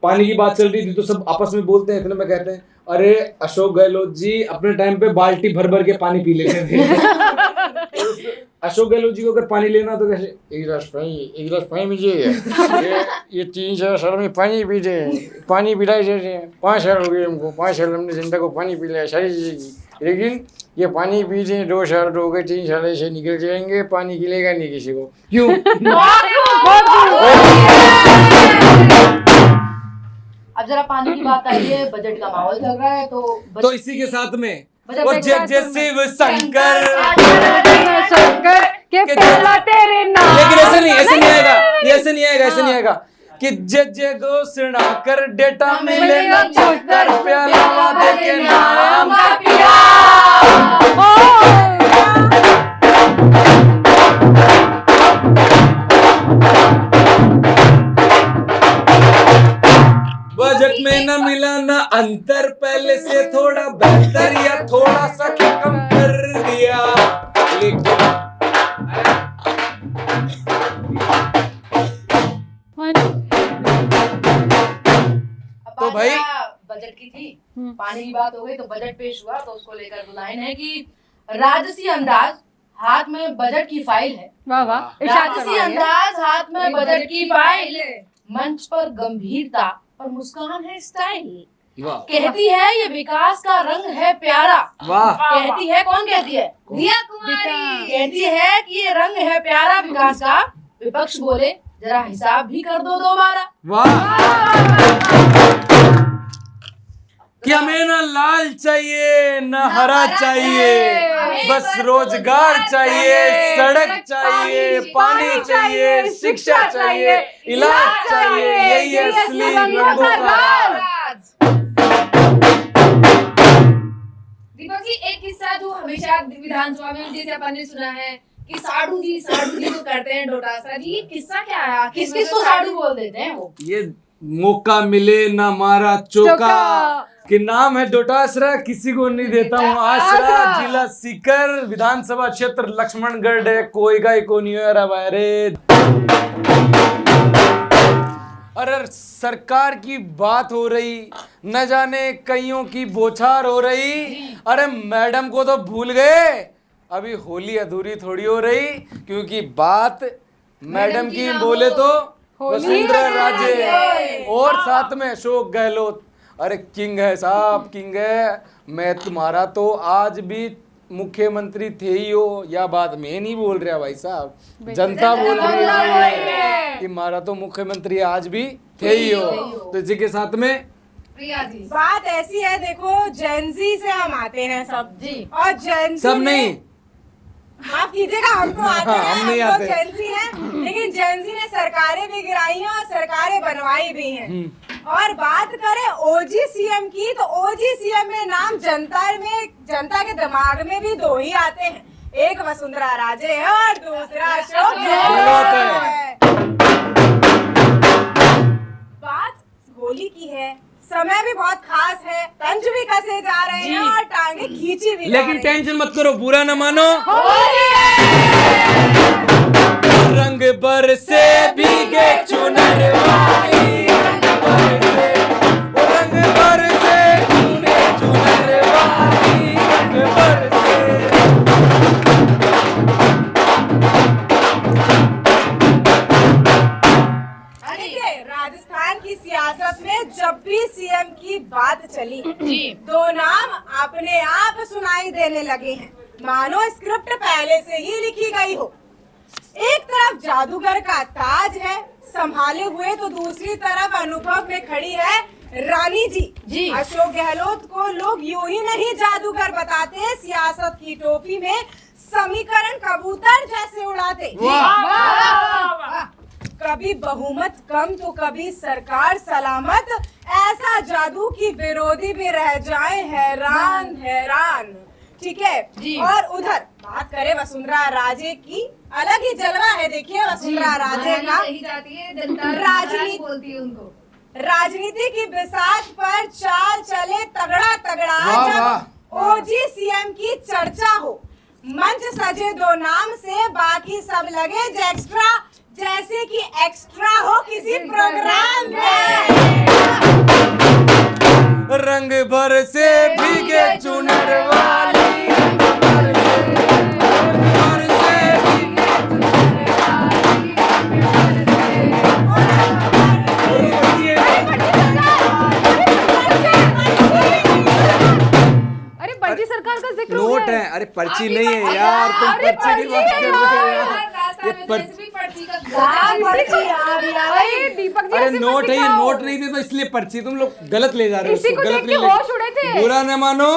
पानी की बात चल रही थी तो सब आपस में बोलते हैं, इतने में कहते हैं अरे अशोक गहलोत जी अपने टाइम पे बाल्टी भर भर के पानी पी लेते थे। अशोक गहलोत जी को अगर पानी लेना तो कैसे, एक गिलास पानी पीजिए। ये 3-4 साल में पानी पीते हैं, पानी पिलाई देते हैं। 5 साल हो गए हमको, 5 साल हमने जनता को पानी पिलाया सारी चीज़ें की, लेकिन ये पानी पीते हैं 2 साल हो गए, 3 साल ऐसे निकल जाएंगे, पानी गिलेगा नहीं किसी को। क्यों? अब जरा पानी की बात आई है, बजट का माहौल चल रहा है तो इसी के साथ में वो जय शिव शंकर के पहला तेरे नाम। लेकिन ऐसे नहीं आएगा कि जय घोषणा कर डेटा मिलेगा 74 प्याला वादे के नाम का पिया। बजट में न मिला न अंतर, पहले से थोड़ा बेहतर या थोड़ा सा कम कर दिया, लेकिन बताओ भाई। बजट की थी, पानी की बात हो गई तो बजट पेश हुआ, तो उसको लेकर लाइन है कि राजसी अंदाज हाथ में बजट की फाइल है। वाह वाह, राजसी अंदाज हाथ में बजट की फाइल, मंच पर गंभीरता पर मुस्कान है स्टाइल। कहती है ये विकास का रंग है प्यारा। वाह। कहती है, कौन कहती है? दिया कुमारी। कहती है कि ये रंग है प्यारा विकास का। विपक्ष बोले जरा हिसाब भी कर दो दोबारा। वाह। कि हमें ना लाल चाहिए ना हरा चाहिए, बस रोजगार चाहिए, सड़क चाहिए, पानी चाहिए, शिक्षा चाहिए, इलाज चाहिए, यही असली रंगों का राज। दीपक जी, एक किस्सा जो हमेशा विधानसभा में जैसे अपन ने सुना है कि साधु जी तो करते हैं डोटासरा जी, ये किस्सा क्या आया? किस किस को साधु बोल देते हैं वो? ये मौका मिले ना मारा चौका कि नाम है डोटासरा, किसी को नहीं देता हूँ आसरा। जिला सीकर, विधानसभा क्षेत्र लक्ष्मणगढ़ है, कोई गाय को नहीं हो रहा रे। अरे सरकार की बात हो रही, न जाने कईयों की बौछार हो रही। अरे मैडम को तो भूल गए, अभी होली अधूरी थोड़ी हो रही, क्योंकि बात मैडम की बोले तो वसुंधरा राजे और साथ में अशोक गहलोत। अरे किंग है साहब, किंग है। मैं तुम्हारा तो आज भी मुख्यमंत्री थे ही हो, या बात मैं नहीं बोल रहा भाई साहब, जनता बोल रही है कि हमारा तो मुख्यमंत्री आज भी थे ही हो। तो इसी के साथ में प्रिया जी, बात ऐसी है, देखो जेंजी से हम आते हैं सब जी, और जेंजी सब नहीं, माफ कीजिएगा, हमको आते हैं, हम नहीं हमको आते। जेंजी हैं, लेकिन जेंजी ने सरकारें भी गिराई हैं और सरकारें बनवाई भी हैं। और बात करें ओजी सीएम की, तो ओजी सीएम में नाम जनता के दिमाग में भी दो ही आते हैं, एक वसुंधरा राजे है और दूसरा अशोक गहलोत है। बात होली की है, समय भी बहुत खास है, तंज भी कसे जा रहे हैं और टांगे खींची भी जा लेकिन रही हैं। टेंशन मत करो, बुरा न मानो। रंग बरसे भीगे चुनर वाली, रंग बरसे भीगे चुनर वाली, रंग बरसे। देखिए, राजस्थान की सियासत में जब भी सीएम की बात चली, दो नाम अपने आप सुनाई देने लगे हैं, मानो स्क्रिप्ट पहले से ही लिखी गई हो। एक तरफ जादूगर का ताज है संभाले हुए, तो दूसरी तरफ अनुभव में खड़ी है रानी जी। अशोक गहलोत को लोग यूं ही नहीं जादूगर बताते, सियासत की टोपी में समीकरण कबूतर जैसे उड़ाते। कभी बहुमत कम तो कभी सरकार सलामत, ऐसा जादू की विरोधी भी रह जाए हैरान। ठीक है जी। और उधर बात करें वसुंधरा राजे की, अलग ही जलवा है। देखिए वसुंधरा राजे का राजनीति की बिसात पर चाल चले तगड़ा, जब ओजी सीएम की चर्चा हो, मंच सजे दो नाम से, बाकी सब लगे एक्स्ट्रा, जैसे कि एक्स्ट्रा हो किसी प्रोग्राम में। रंग भर से भीगे चुनर वाली, अरे पर्ची सरकार का जिक्र हो नोट गया है। अरे पर्ची नहीं है यार, तुम पर्ची की बात कर रहे हो यार। ये पर्ची, दीपक जी अरे ऐसे मत नोट है, ये दिखाओ। नोट नहीं थे तो इसलिए पर्ची, तुम लोग गलत ले जा रहे हो इसी इसको, को गलत देख के नहीं होश उड़े थे। बुरा न मानो।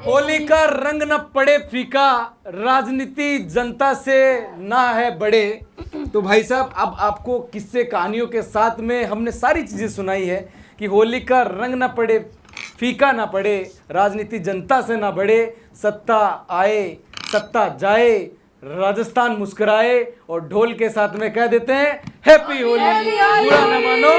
होली का रंग न पड़े फीका, राजनीति जनता से ना है बड़े। तो भाई साहब, अब आपको किस्से कहानियों के साथ में हमने सारी चीजें सुनाई है कि होली का रंग न पड़े, फीका ना पड़े, राजनीति जनता से ना बढ़े, सत्ता आए सत्ता जाए, राजस्थान मुस्कुराए, और ढोल के साथ में कह देते हैं हैप्पी होली। बुरा न मानो।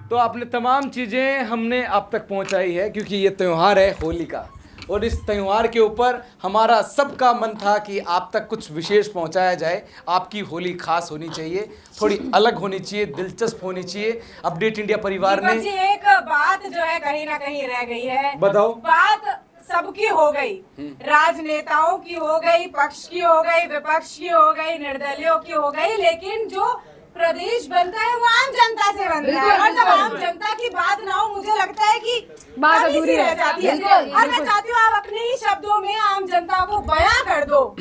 तो आपने तमाम चीजें हमने आप तक पहुंचाई है, क्योंकि ये त्योहार है होली का। और इस त्यौहार के ऊपर हमारा सबका मन था कि आप तक कुछ विशेष पहुंचाया जाए। आपकी होली खास होनी चाहिए, थोड़ी अलग होनी चाहिए, दिलचस्प होनी चाहिए। अपडेट इंडिया परिवार दीपक ने जी, एक बात जो है कहीं ना कहीं रह गई है। बताओ। बात सबकी हो गई, राजनेताओं की हो गई, पक्ष की हो गई, विपक्ष की हो गई, निर्दलीयों की हो गई, लेकिन जो प्रदेश बनता है वो आम जनता से बनता है। और जब आम जनता की बात ना हो, मुझे लगता है कि बात कमी सी अधूरी रह है। जाती है। बिल्कुल, और मैं चाहती हूँ आप अपने ही शब्दों में आम जनता को बयां कर दो।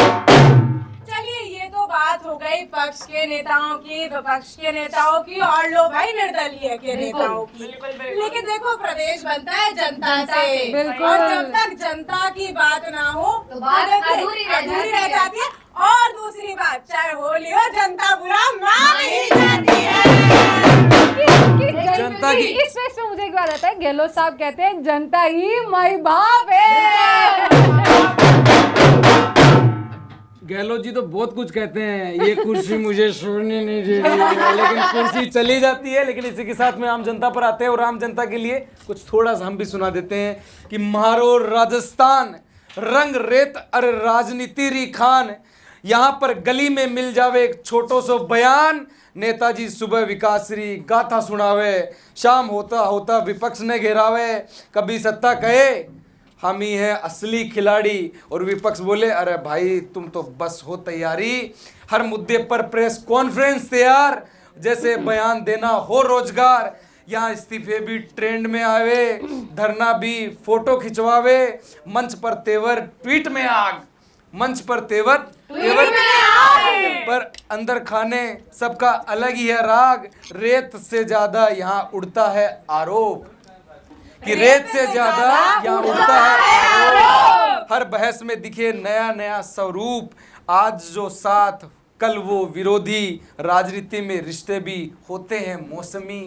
चलिए, ये तो बात हो गई पक्ष के नेताओं की, विपक्ष के नेताओं की, और लो भाई निर्दलीय के नेताओं की। लेकिन देखो, प्रदेश बनता है जनता से, बिल्कुल। और जब तक जनता की बात ना हो तो बात देखिए, अधूरी रह रह जाती है। और दूसरी बात, चाहे होली हो, जनता बुरा मान ही जाती है। जनता की- इस फेस में मुझे एक बात आता है, गहलोत साहब कहते हैं जनता ही माई बाप है। गहलोत जी तो बहुत कुछ कहते हैं, ये कुर्सी मुझे छोड़ने नहीं दे रही है, लेकिन कुर्सी चली जाती है। लेकिन इसी के साथ में आम जनता पर आते हैं और आम जनता के लिए कुछ थोड़ा सा हम भी सुना देते हैं कि मारो राजस्थान रंग रेत अरे राजनीति री खान, यहाँ पर गली में मिल जावे एक छोटो सो बयान, नेताजी सुबह विकासरी गाथा सुनावे, शाम होता होता विपक्ष ने घेरावे, कभी सत्ता कहे हम ही है असली खिलाड़ी और विपक्ष बोले अरे भाई तुम तो बस हो तैयारी, हर मुद्दे पर प्रेस कॉन्फ्रेंस तैयार, जैसे बयान देना हो रोजगार, यहाँ इस्तीफे भी ट्रेंड में आवे, धरना भी फोटो खिंचवावे, मंच पर तेवर ट्वीट में आग, मंच पर तेवर पर अंदर खाने सबका अलग ही है राग, रेत से ज्यादा यहाँ उड़ता है आरोप कि रेत से ज्यादा यहाँ उड़ता है आरोप, हर बहस में दिखे नया नया स्वरूप, आज जो साथ कल वो विरोधी, राजनीति में रिश्ते भी होते हैं मौसमी,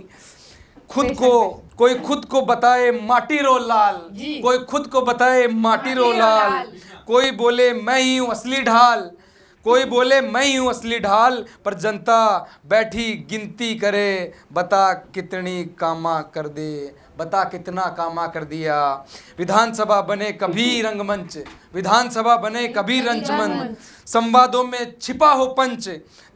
कोई खुद को बताए माटी रो लाल, कोई खुद को बताए माटी रो लाल, कोई बोले मैं ही हूँ असली ढाल, कोई बोले मैं ही हूँ असली ढाल, पर जनता बैठी गिनती करे, बता कितनी कामा कर दे, बता कितना कामा कर दिया, विधानसभा बने कभी रंगमंच, विधानसभा बने कभी रंचमंच, संवादों में छिपा हो पंच,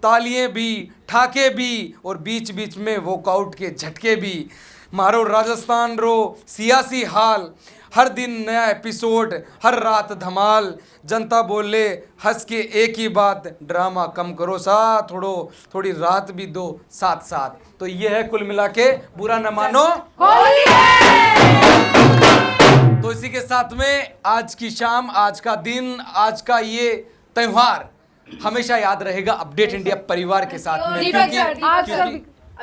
तालियां भी ठाके भी और बीच बीच में वॉकआउट के झटके भी, मारो राजस्थान रो सियासी हाल, हर दिन नया एपिसोड, हर रात धमाल, जनता बोले हंस के एक ही बात, ड्रामा कम करो सा, थोड़ी रात भी दो साथ साथ। तो ये है कुल मिला के बुरा न मानो होली है। तो इसी के साथ में आज की शाम, आज का दिन, आज का ये त्योहार हमेशा याद रहेगा अपडेट इंडिया परिवार के साथ में, क्योंकि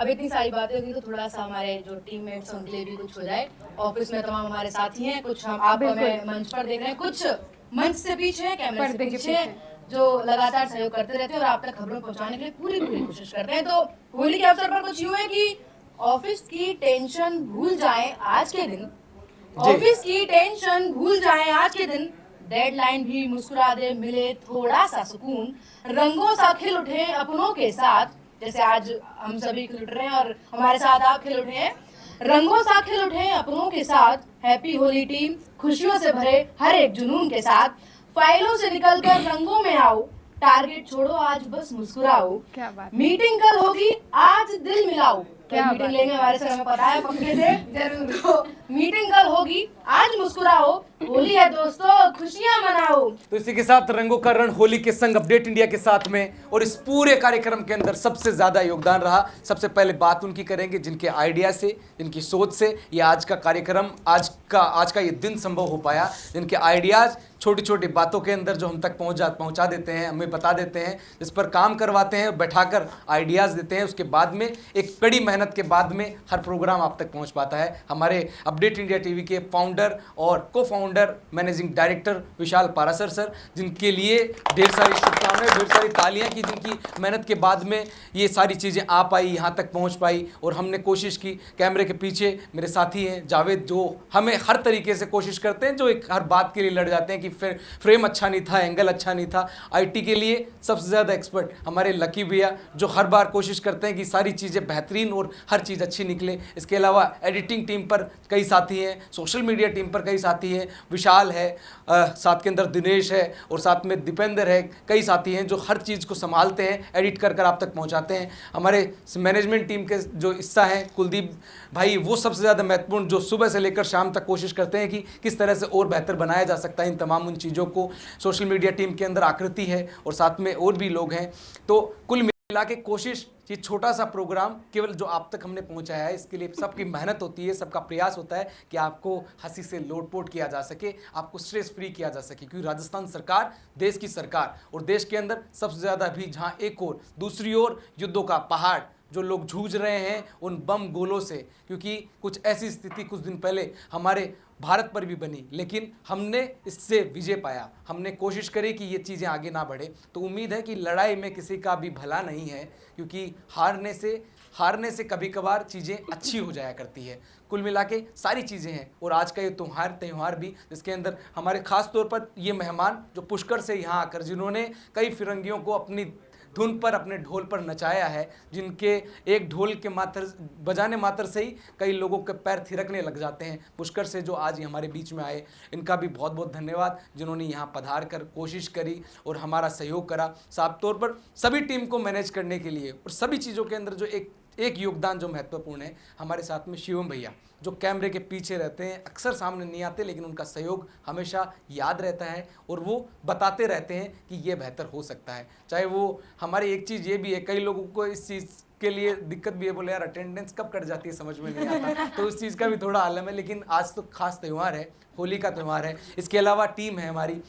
अब इतनी सारी बातें होगी तो थोड़ा सा हमारे जो टीममेट्स उनके लिए भी कुछ हो जाए। ऑफिस में तमाम हमारे साथी हैं, कुछ हम आप हमें मंच पर देख रहे हैं, कुछ मंच से पीछे हैं, कैमरे से पीछे हैं, जो लगातार सहयोग करते रहते हैं और आप तक खबरों पहुंचाने के लिए पूरी कोशिश करते हैं। तो होली के अवसर पर कुछ यूं है कि ऑफिस की टेंशन भूल जाएं आज के दिन, ऑफिस की टेंशन भूल जाएं आज के दिन, डेडलाइन भी मुस्कुरा दे, मिले थोड़ा सा सुकून, रंगों सा खिल उठे अपनों के साथ, जैसे आज हम सभी खिल उठ रहे हैं और हमारे साथ आप खिल उठे हैं, रंगों सा खिल उठे अपनों के साथ, हैप्पी होली टीम, खुशियों से भरे हर एक जुनून के साथ, फाइलों से निकलकर रंगों में आओ, टारगेट छोड़ो आज बस मुस्कुराओ, क्या बात। मीटिंग कल होगी आज दिल मिलाओ, क्या मीटिंग बात। लेंगे हमारे सर, हमें पता है पक्के से जरूर, तो मीटिंग कल होगी आज मुस्कुराओ, होली है दोस्तों खुशियां मनाओ। तो इसी के साथ रंगों का रण होली के संग अपडेट इंडिया के साथ में, और इस पूरे कार्यक्रम के अंदर सबसे ज्यादा योगदान रहा, सबसे पहले बात उनकी करेंगे जिनके आइडिया से, जिनकी सोच से ये आज का कार्यक्रम, आज का ये दिन संभव हो पाया, जिनके आइडियाज छोटी छोटी बातों के अंदर जो हम तक पहुंचा देते हैं, हमें बता देते हैं, जिस पर काम करवाते हैं, बैठाकर आइडियाज़ देते हैं, उसके बाद में एक कड़ी मेहनत के बाद में हर प्रोग्राम आप तक पहुंच पाता है। हमारे अपडेट इंडिया टीवी के फाउंडर और को फाउंडर मैनेजिंग डायरेक्टर विशाल पारासर सर, जिनके लिए ढेर सारी शुभकामनाएं शुभकामनाएं, ढेर सारी तालियां की जिनकी मेहनत के बाद में ये सारी चीज़ें आ पाई, यहाँ तक पहुँच पाई। और हमने कोशिश की, कैमरे के पीछे मेरे साथी हैं जावेद, जो हमें हर तरीके से कोशिश करते हैं, जो एक हर बात के लिए लड़ जाते हैं कि फिर फ्रेम अच्छा नहीं था, एंगल अच्छा नहीं था। आईटी के लिए सबसे ज़्यादा एक्सपर्ट हमारे लकी भैया, जो हर बार कोशिश करते हैं कि सारी चीज़ें बेहतरीन और हर चीज़ अच्छी निकले। इसके अलावा एडिटिंग टीम पर कई साथी हैं, सोशल मीडिया टीम पर कई साथी हैं, विशाल है, साथ के अंदर दिनेश है और साथ में दीपेंद्र है, कई साथी हैं जो हर चीज़ को संभालते हैं, एडिट कर आप तक पहुंचाते हैं। हमारे मैनेजमेंट टीम के जो हिस्सा हैं कुलदीप भाई, वो सबसे ज़्यादा महत्वपूर्ण, जो सुबह से लेकर शाम तक कोशिश करते हैं कि किस तरह से और बेहतर बनाया जा सकता है इन तमाम उन चीज़ों को। सोशल मीडिया टीम के अंदर आकृति है और साथ में और भी लोग हैं। तो कुल मिला के कोशिश, ये छोटा सा प्रोग्राम केवल जो आप तक हमने पहुंचाया है, इसके लिए सबकी मेहनत होती है, सबका प्रयास होता है कि आपको हंसी से लोटपोट किया जा सके, आपको स्ट्रेस फ्री किया जा सके। क्योंकि राजस्थान सरकार देश की सरकार, और देश के अंदर सबसे ज़्यादा भी जहां एक और दूसरी ओर युद्धों का पहाड़ जो लोग जूझ रहे हैं उन बम गोलों से, क्योंकि कुछ ऐसी स्थिति कुछ दिन पहले हमारे भारत पर भी बनी, लेकिन हमने इससे विजय पाया। हमने कोशिश करी कि ये चीज़ें आगे ना बढ़े। तो उम्मीद है कि लड़ाई में किसी का भी भला नहीं है, क्योंकि हारने से कभी कभार चीज़ें अच्छी हो जाया करती है। कुल मिला के सारी चीज़ें हैं। और आज का ये त्यौहार भी, जिसके अंदर हमारे ख़ास तौर पर ये मेहमान जो पुष्कर से यहाँ आकर, जिन्होंने कई फिरंगियों को अपनी धुन पर, अपने ढोल पर नचाया है, जिनके एक ढोल के बजाने मात्र से ही कई लोगों के पैर थिरकने लग जाते हैं। पुष्कर से जो आज हमारे बीच में आए, इनका भी बहुत बहुत धन्यवाद, जिन्होंने यहाँ पधार कर कोशिश करी और हमारा सहयोग करा। साफ तौर पर सभी टीम को मैनेज करने के लिए और सभी चीज़ों के अंदर जो एक योगदान जो महत्वपूर्ण है, हमारे साथ में शिवम भैया, जो कैमरे के पीछे रहते हैं, अक्सर सामने नहीं आते, लेकिन उनका सहयोग हमेशा याद रहता है और वो बताते रहते हैं कि ये बेहतर हो सकता है। चाहे वो हमारी एक चीज़ ये भी है, कई लोगों को इस चीज़ के लिए दिक्कत भी है, बोले यार अटेंडेंस कब कट जाती है, समझ में नहीं आता, तो उस चीज़ का भी थोड़ा आलम है। लेकिन आज तो खास त्यौहार है, होली का त्यौहार है। इसके अलावा टीम है हमारी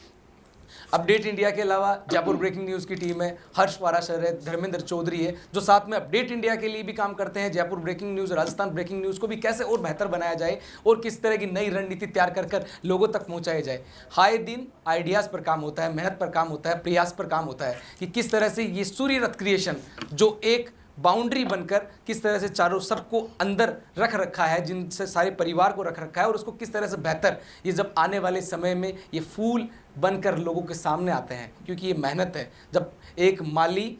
अपडेट इंडिया के अलावा जयपुर ब्रेकिंग न्यूज़ की टीम है, हर्ष पाराशर है, धर्मेंद्र चौधरी है, जो साथ में अपडेट इंडिया के लिए भी काम करते हैं। Jaipur breaking news, Rajasthan breaking news को भी कैसे और बेहतर बनाया जाए और किस तरह की नई रणनीति तैयार कर लोगों तक पहुंचाया जाए। हाय दिन आइडियाज़ पर काम होता है, मेहनत पर काम होता है, प्रयास पर काम होता है कि किस तरह से ये सूर्य रथ क्रिएशन जो एक बाउंड्री बनकर किस तरह से चारों सबको अंदर रख रखा है, जिनसे सारे परिवार को रख रखा है, और उसको किस तरह से बेहतर ये जब आने वाले समय में ये फूल बनकर लोगों के सामने आते हैं। क्योंकि ये मेहनत है, जब एक माली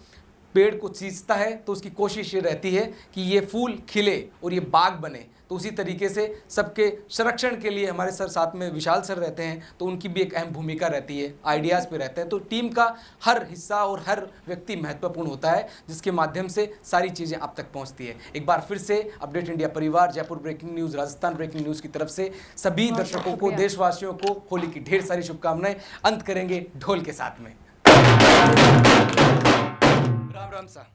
पेड़ को सींचता है तो उसकी कोशिश ये रहती है कि ये फूल खिले और ये बाग बने। तो उसी तरीके से सबके संरक्षण के लिए हमारे सर साथ में विशाल सर रहते हैं, तो उनकी भी एक अहम भूमिका रहती है, आइडियाज़ पे रहते हैं। तो टीम का हर हिस्सा और हर व्यक्ति महत्वपूर्ण होता है, जिसके माध्यम से सारी चीज़ें आप तक पहुंचती है। एक बार फिर से अपडेट इंडिया परिवार, Jaipur breaking news, Rajasthan breaking news की तरफ से सभी दर्शकों को, देशवासियों को होली की ढेर सारी शुभकामनाएं। अंत करेंगे ढोल के साथ में। राम राम सा।